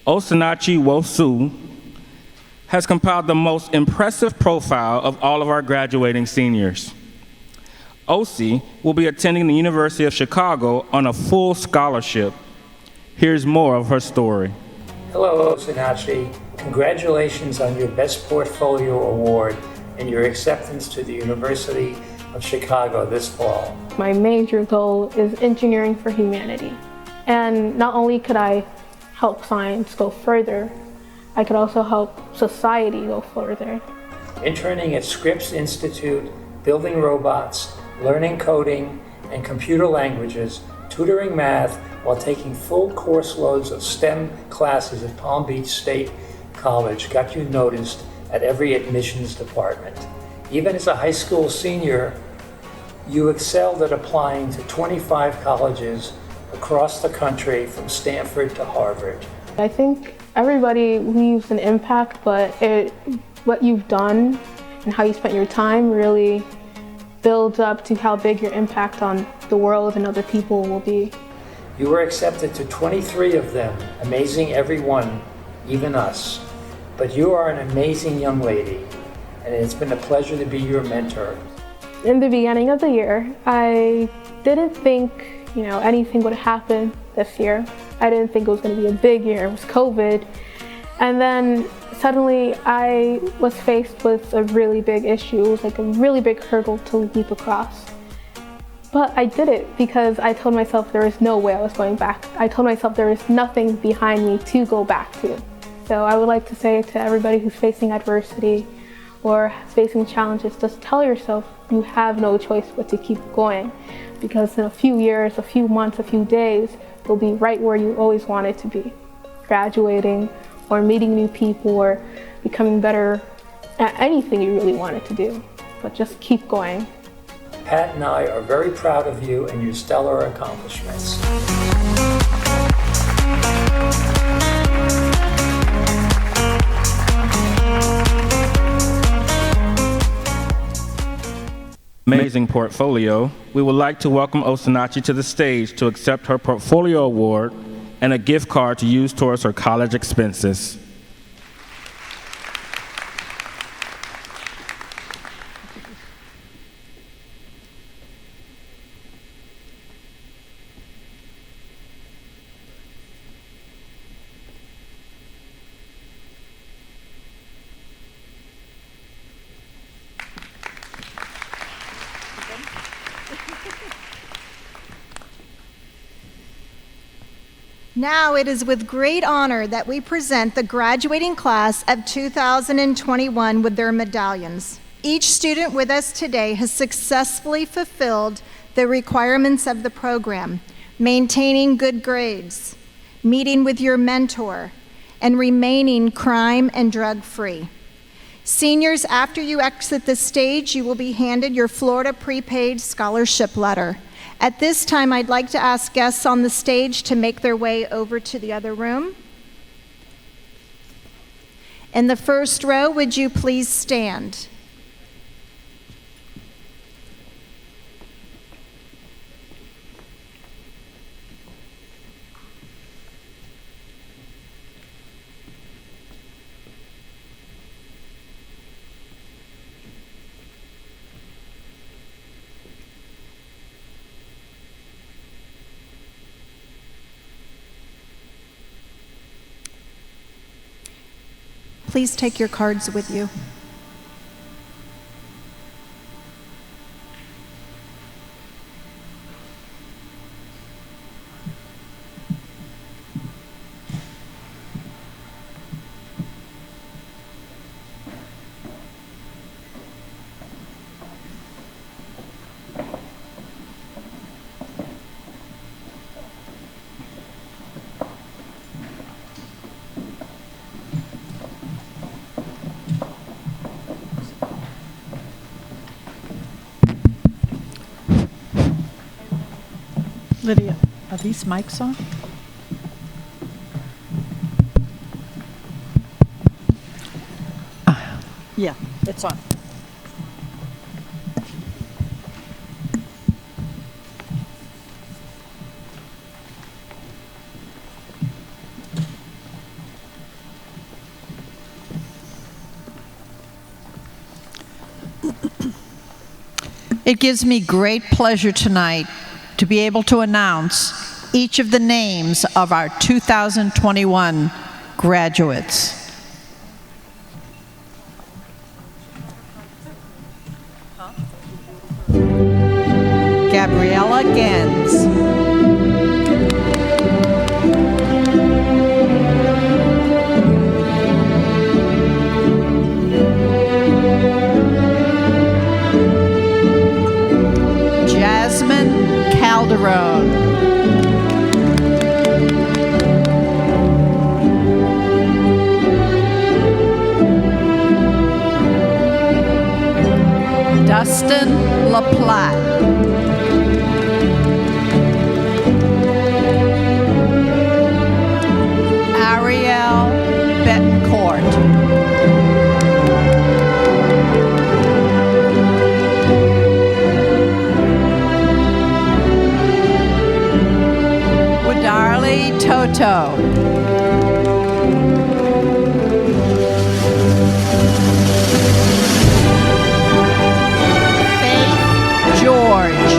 B: Osinachi Wosu has compiled the most impressive profile of all of our graduating seniors. Osi will be attending the University of Chicago on a full scholarship. Here's more of her story.
D: Hello, Osinachi. Congratulations on your Best Portfolio Award and your acceptance to the University of Chicago this fall.
V: My major goal is engineering for humanity. And not only could I help science go further, I could also help society go further.
D: Interning at Scripps Institute, building robots, learning coding and computer languages, tutoring math while taking full course loads of STEM classes at Palm Beach State College got you noticed at every admissions department. Even as a high school senior, you excelled at applying to 25 colleges across the country from Stanford to Harvard.
V: I think everybody leaves an impact, but what you've done and how you spent your time really builds up to how big your impact on the world and other people will be.
D: You were accepted to 23 of them, amazing everyone, even us. But you are an amazing young lady, and it's been a pleasure to be your mentor.
V: In the beginning of the year, I didn't think, anything would happen this year. I didn't think it was going to be a big year. It was COVID. And then suddenly I was faced with a really big issue. It was like a really big hurdle to leap across. But I did it because I told myself there was no way I was going back. I told myself there was nothing behind me to go back to. So I would like to say to everybody who's facing adversity or facing challenges, just tell yourself you have no choice but to keep going, because in a few years, a few months, a few days, you'll be right where you always wanted to be, graduating or meeting new people or becoming better at anything you really wanted to do. But just keep going.
D: Pat and I are very proud of you and your stellar accomplishments.
B: amazing portfolio, we would like to welcome Osinachi to the stage to accept her portfolio award and a gift card to use towards her college expenses.
F: Now it is with great honor that we present the graduating class of 2021 with their medallions. Each student with us today has successfully fulfilled the requirements of the program, maintaining good grades, meeting with your mentor, and remaining crime and drug-free. Seniors, after you exit the stage, you will be handed your Florida prepaid scholarship letter. At this time, I'd like to ask guests on the stage to make their way over to the other room. In the first row, would you please stand? Please take your cards with you.
E: Lydia, are these mics on? Yeah, it's on. It gives me great pleasure tonight to be able to announce each of the names of our 2021 graduates. Gabriella Gens. Jasmine Calderon. Dustin LaPlatte. Ariel Betancourt. Darley Toto. Faith George.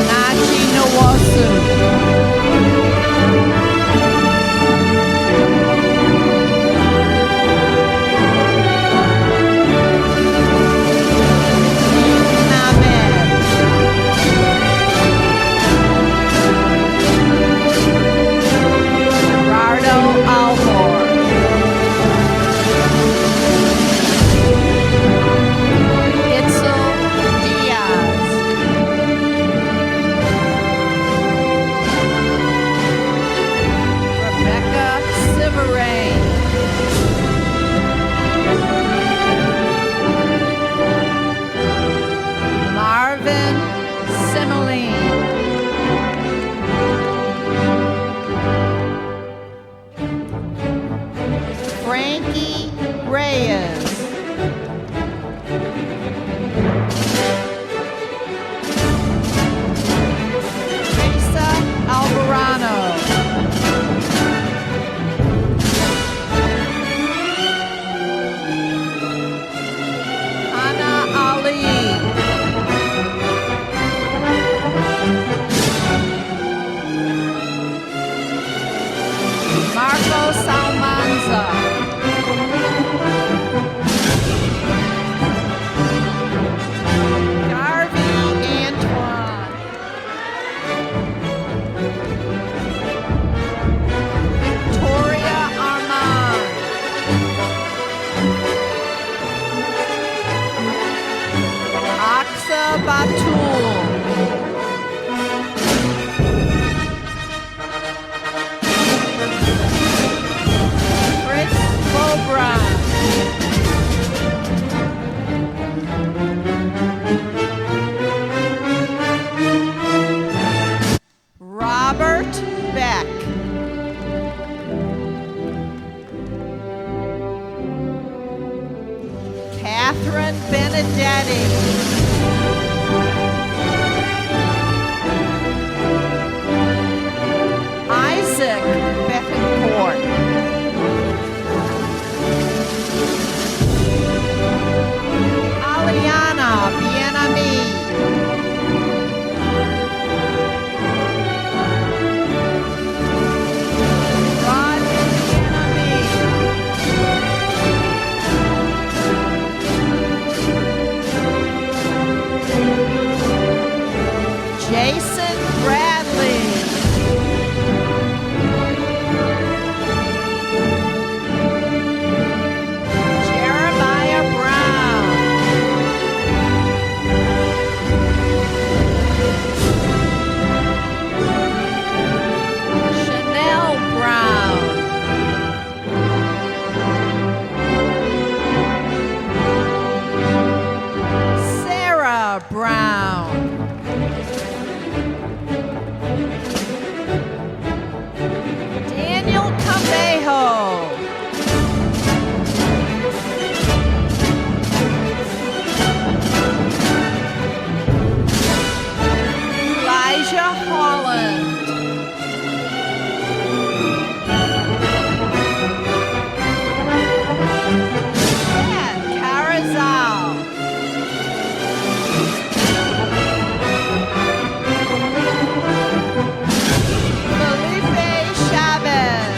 E: Nachi Nawasu. Frank Benedetti. Isaac Bethencourt. Aliana Bienami. Rod Bienami. Jason Bradley. Jeremiah Brown. Chanel Brown. Sarah Brown. Daniel Camejo. Elijah Holland. Chad Carazal. Felipe Chavez.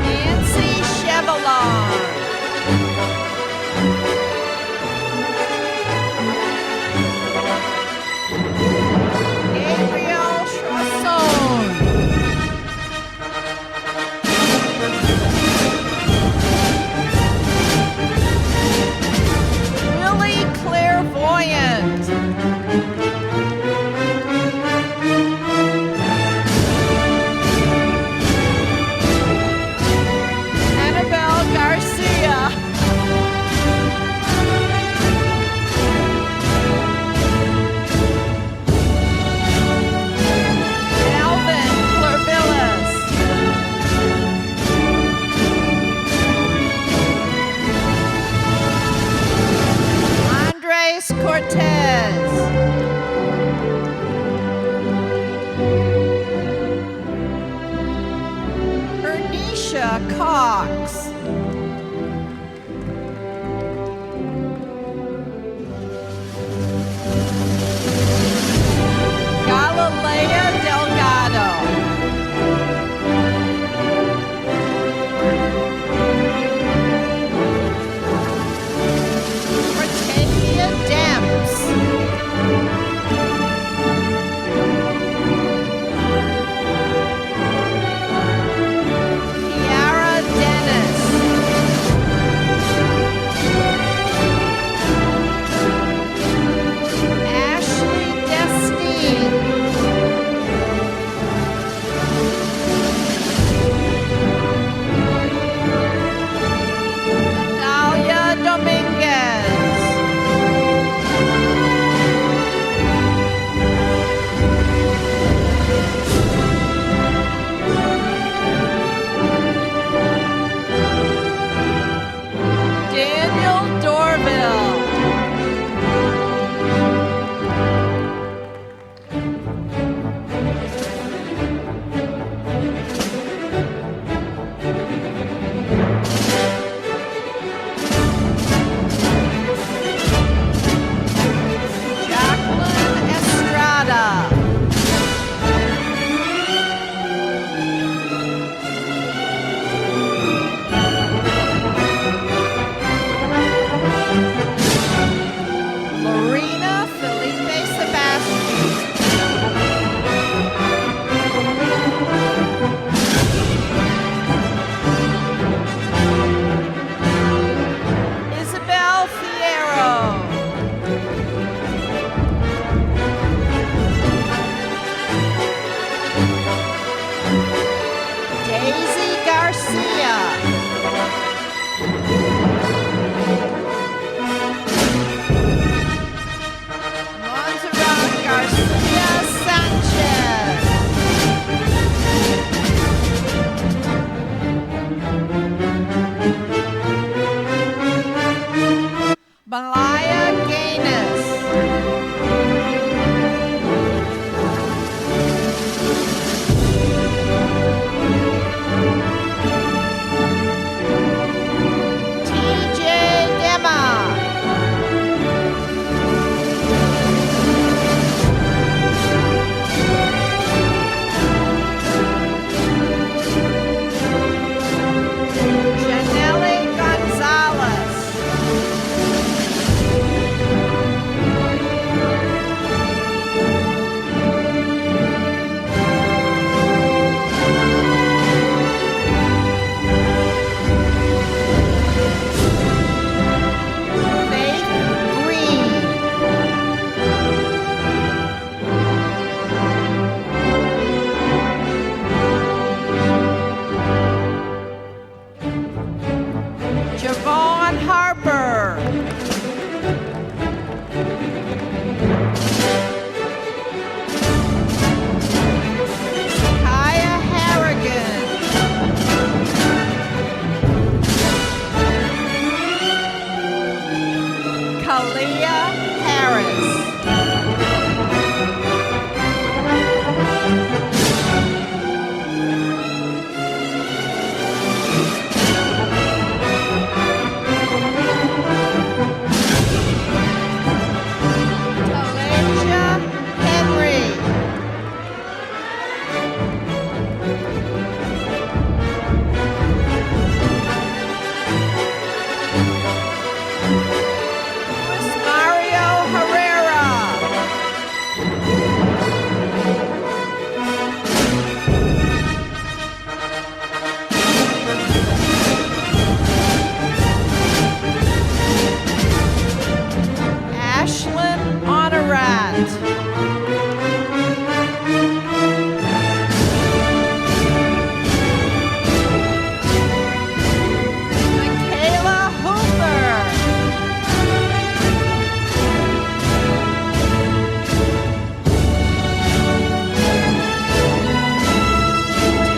E: Nancy Chevallard. Gabriel Chasson. Willie Clairvoyant. Annabelle Garcia. Alvin Clervillis. Andres Cortez. Ernisha Cox. Galilea Delgado. Britannia Demps. Kiara Dennis. Maya Gaines. TJ Dema. Janelle Gonzalez. Faith Green. Javon Harper. Kaya Harrigan. Kalia Harris. Talenja Henry. Luis Mario Herrera. Ashlyn Honorat. Michaela Hooper.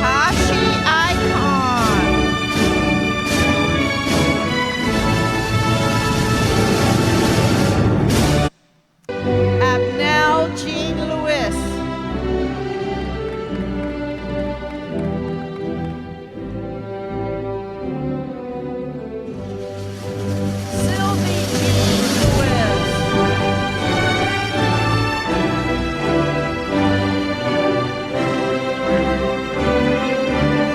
E: Tashi Icon. Abnel Jean Lewis. Sylvie Jean Lewis.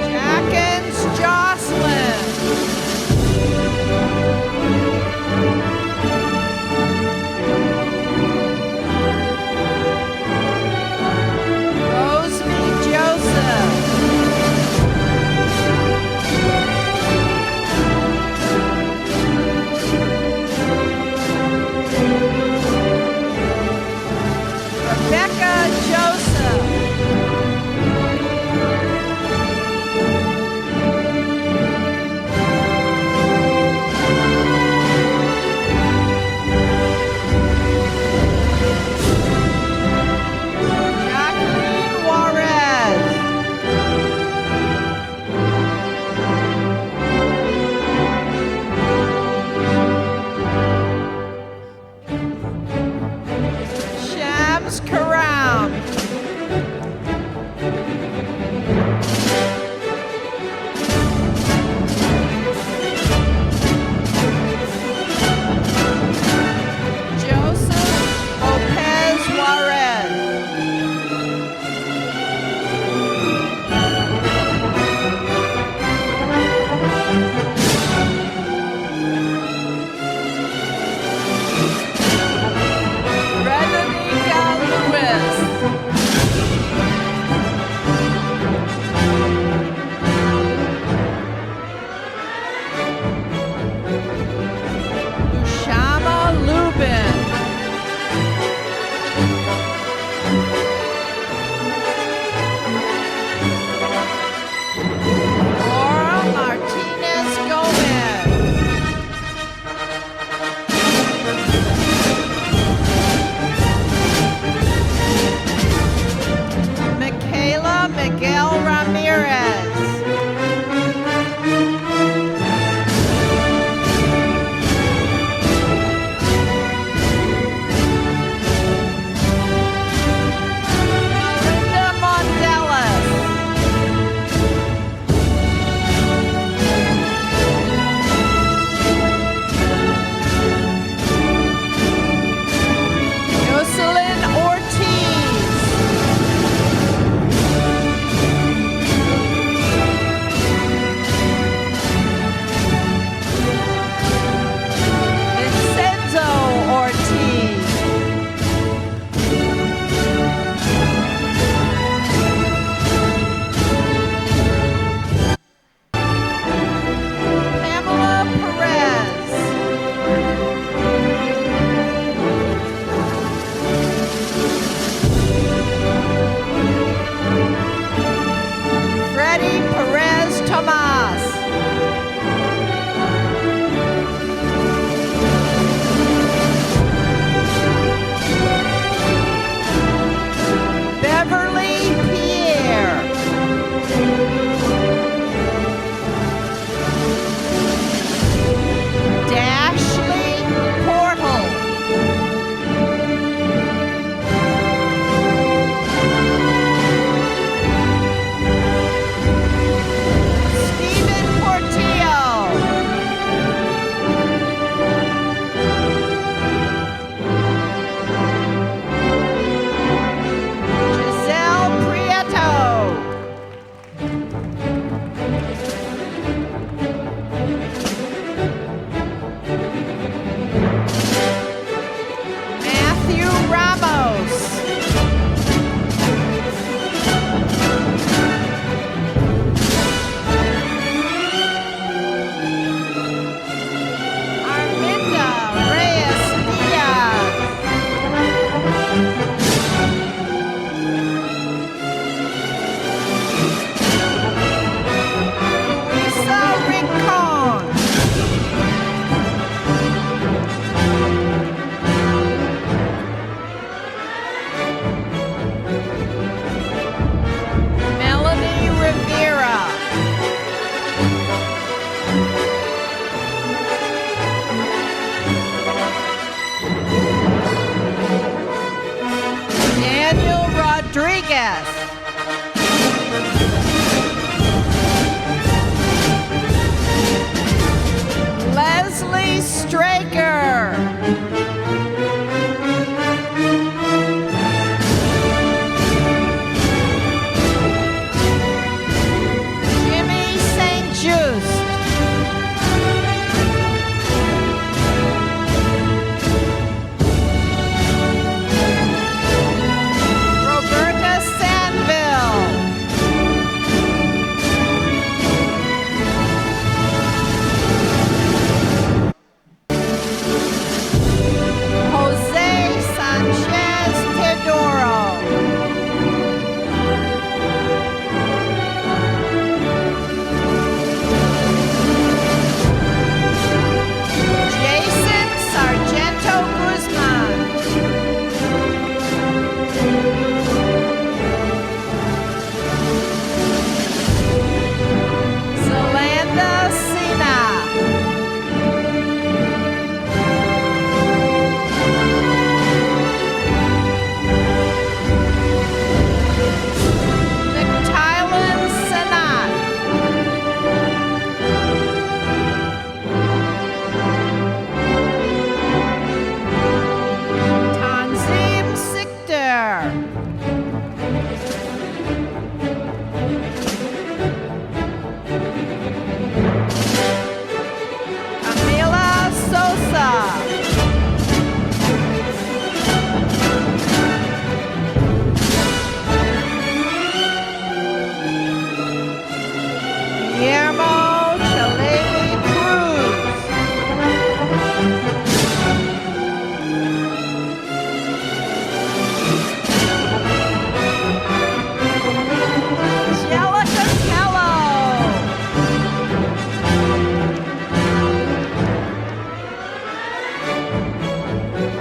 E: Jackens Jocelyn. Rosalie Joseph. Rebecca Joseph. Jacqueline Juarez. Shams Karam. Joseph Lopez Juarez. Redonica Lewis. Rodriguez. Leslie Straker. Jimmy St. Just. Roberta Sandville. Jose Sanchez Teodoro. Jason Sargento Guzman. Zelanda Sina. McTylan Sanat. Tanzim Sikder. Camila Sosa. Guillermo Chalele Cruz. Angelica Tello.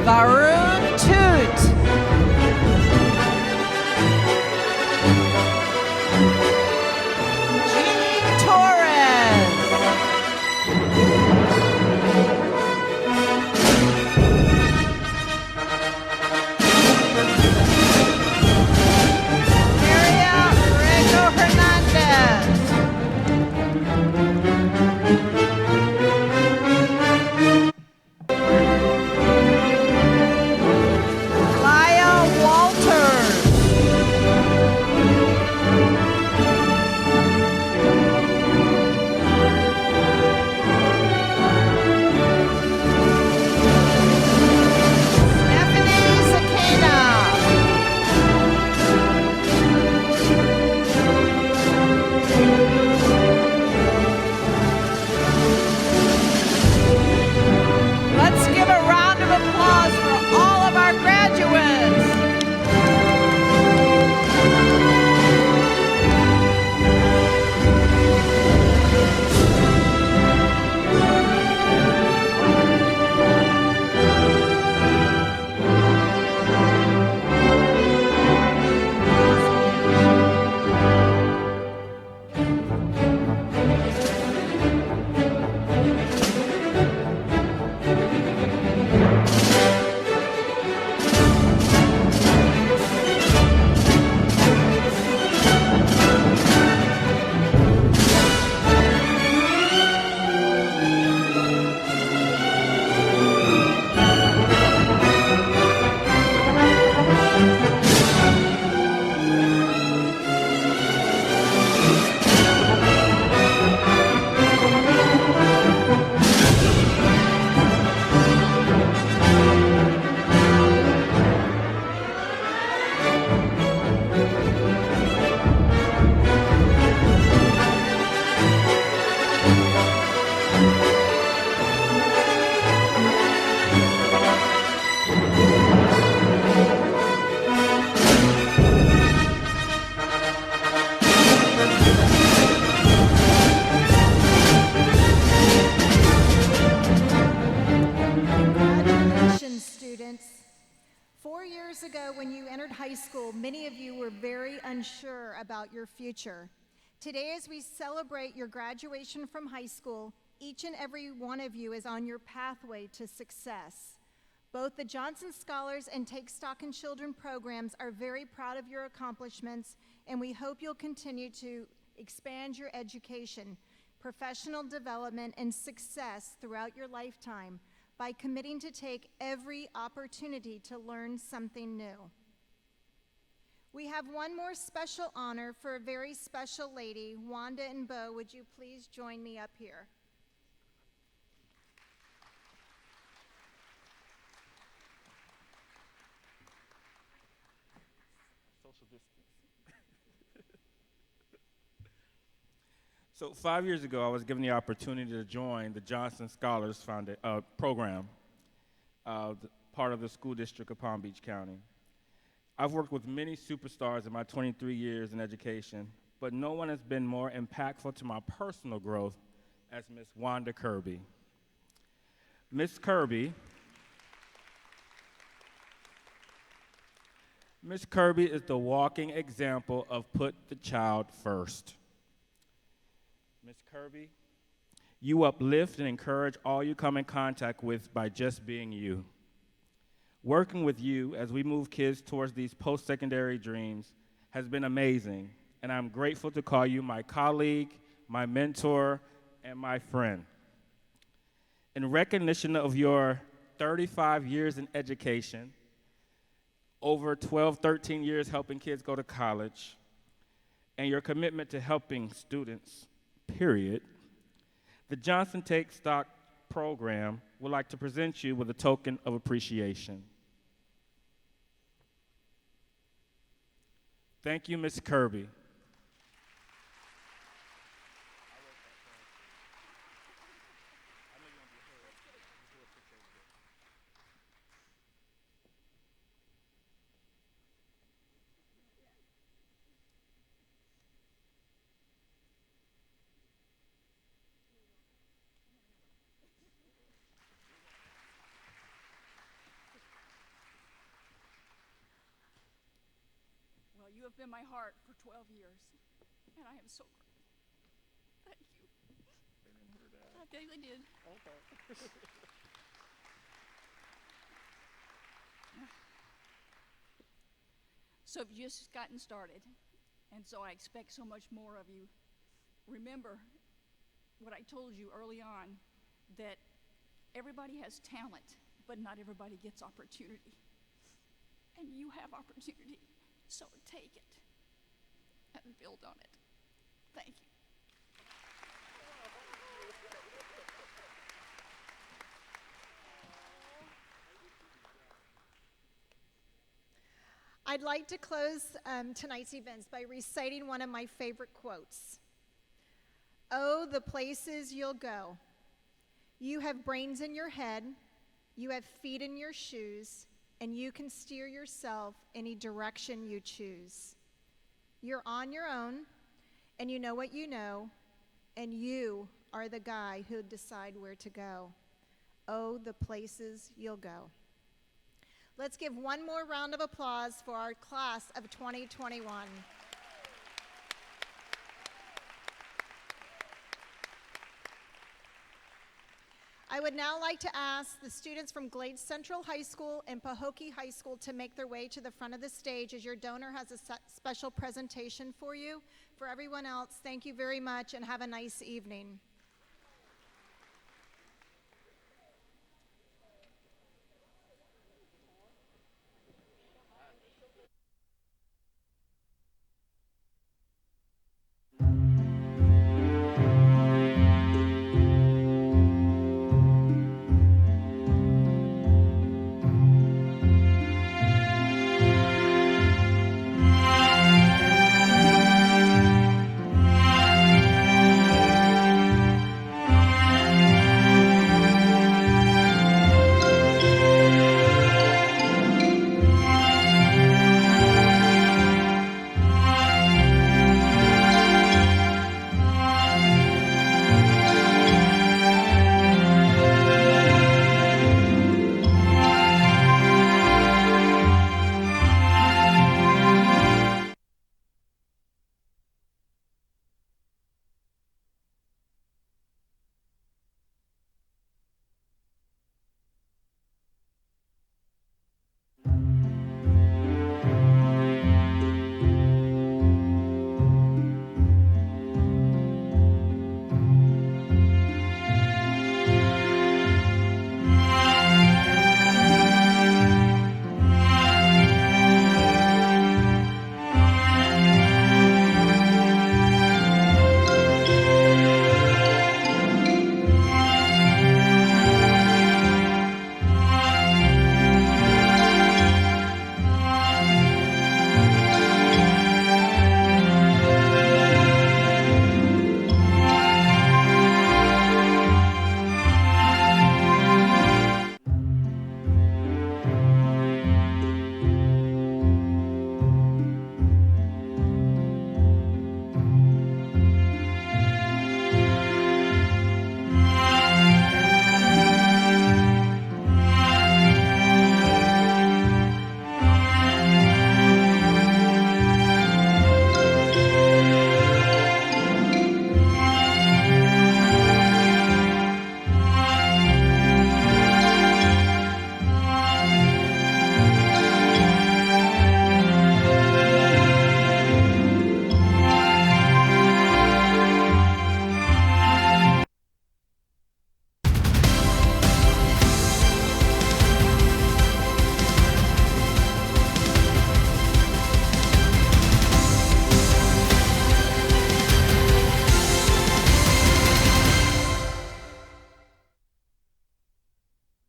E: Varun Toot. Jean Torres. Maria Rego Hernandez. Lyle Walters. Stephanie Zakena. Let's give a round of applause for all of our graduates. Congratulations, students. 4 years ago, when you entered high school, many of you were very unsure about your future. Today, as we celebrate your graduation from high school, each and every one of you is on your pathway to success. Both the Johnson Scholars and Take Stock in Children programs are very proud of your accomplishments, and we hope you'll continue to expand your education, professional development, and success throughout your lifetime by committing to take every opportunity to learn something new. We have one more special honor for a very special lady. Wanda and Bo, would you please join me up here?
B: Social distance. So 5 years ago, I was given the opportunity to join the Johnson Scholars program, part of the school district of Palm Beach County. I've worked with many superstars in my 23 years in education, but no one has been more impactful to my personal growth as Miss Wanda Kirby. Miss Kirby is the walking example of put the child first. Miss Kirby, you uplift and encourage all you come in contact with by just being you. Working with you as we move kids towards these post-secondary dreams has been amazing, and I'm grateful to call you my colleague, my mentor, and my friend. In recognition of your 35 years in education, over 12, 13 years helping kids go to college, and your commitment to helping students, period, the Johnson Take Stock program would like to present you with a token of appreciation. Thank you, Ms. Kirby.
G: Well, you have been my heart for 12 years, and I am so grateful. Thank you.
B: They didn't hear that.
G: I think they did.
B: Okay.
G: So you've just gotten started, and so I expect so much more of you. Remember what I told you early on, that everybody has talent, but not everybody gets opportunity. And you have opportunity. So take it and build on it. Thank you.
E: I'd like to close tonight's events by reciting one of my favorite quotes. Oh, the places you'll go. You have brains in your head, you have feet in your shoes, and you can steer yourself any direction you choose. You're on your own, and you know what you know, and you are the guy who'll decide where to go. Oh, the places you'll go. Let's give one more round of applause for our class of 2021. I would now like to ask the students from Glades Central High School and Pahokee High School to make their way to the front of the stage, as your donor has a special presentation for you. For everyone else, thank you very much and have a nice evening.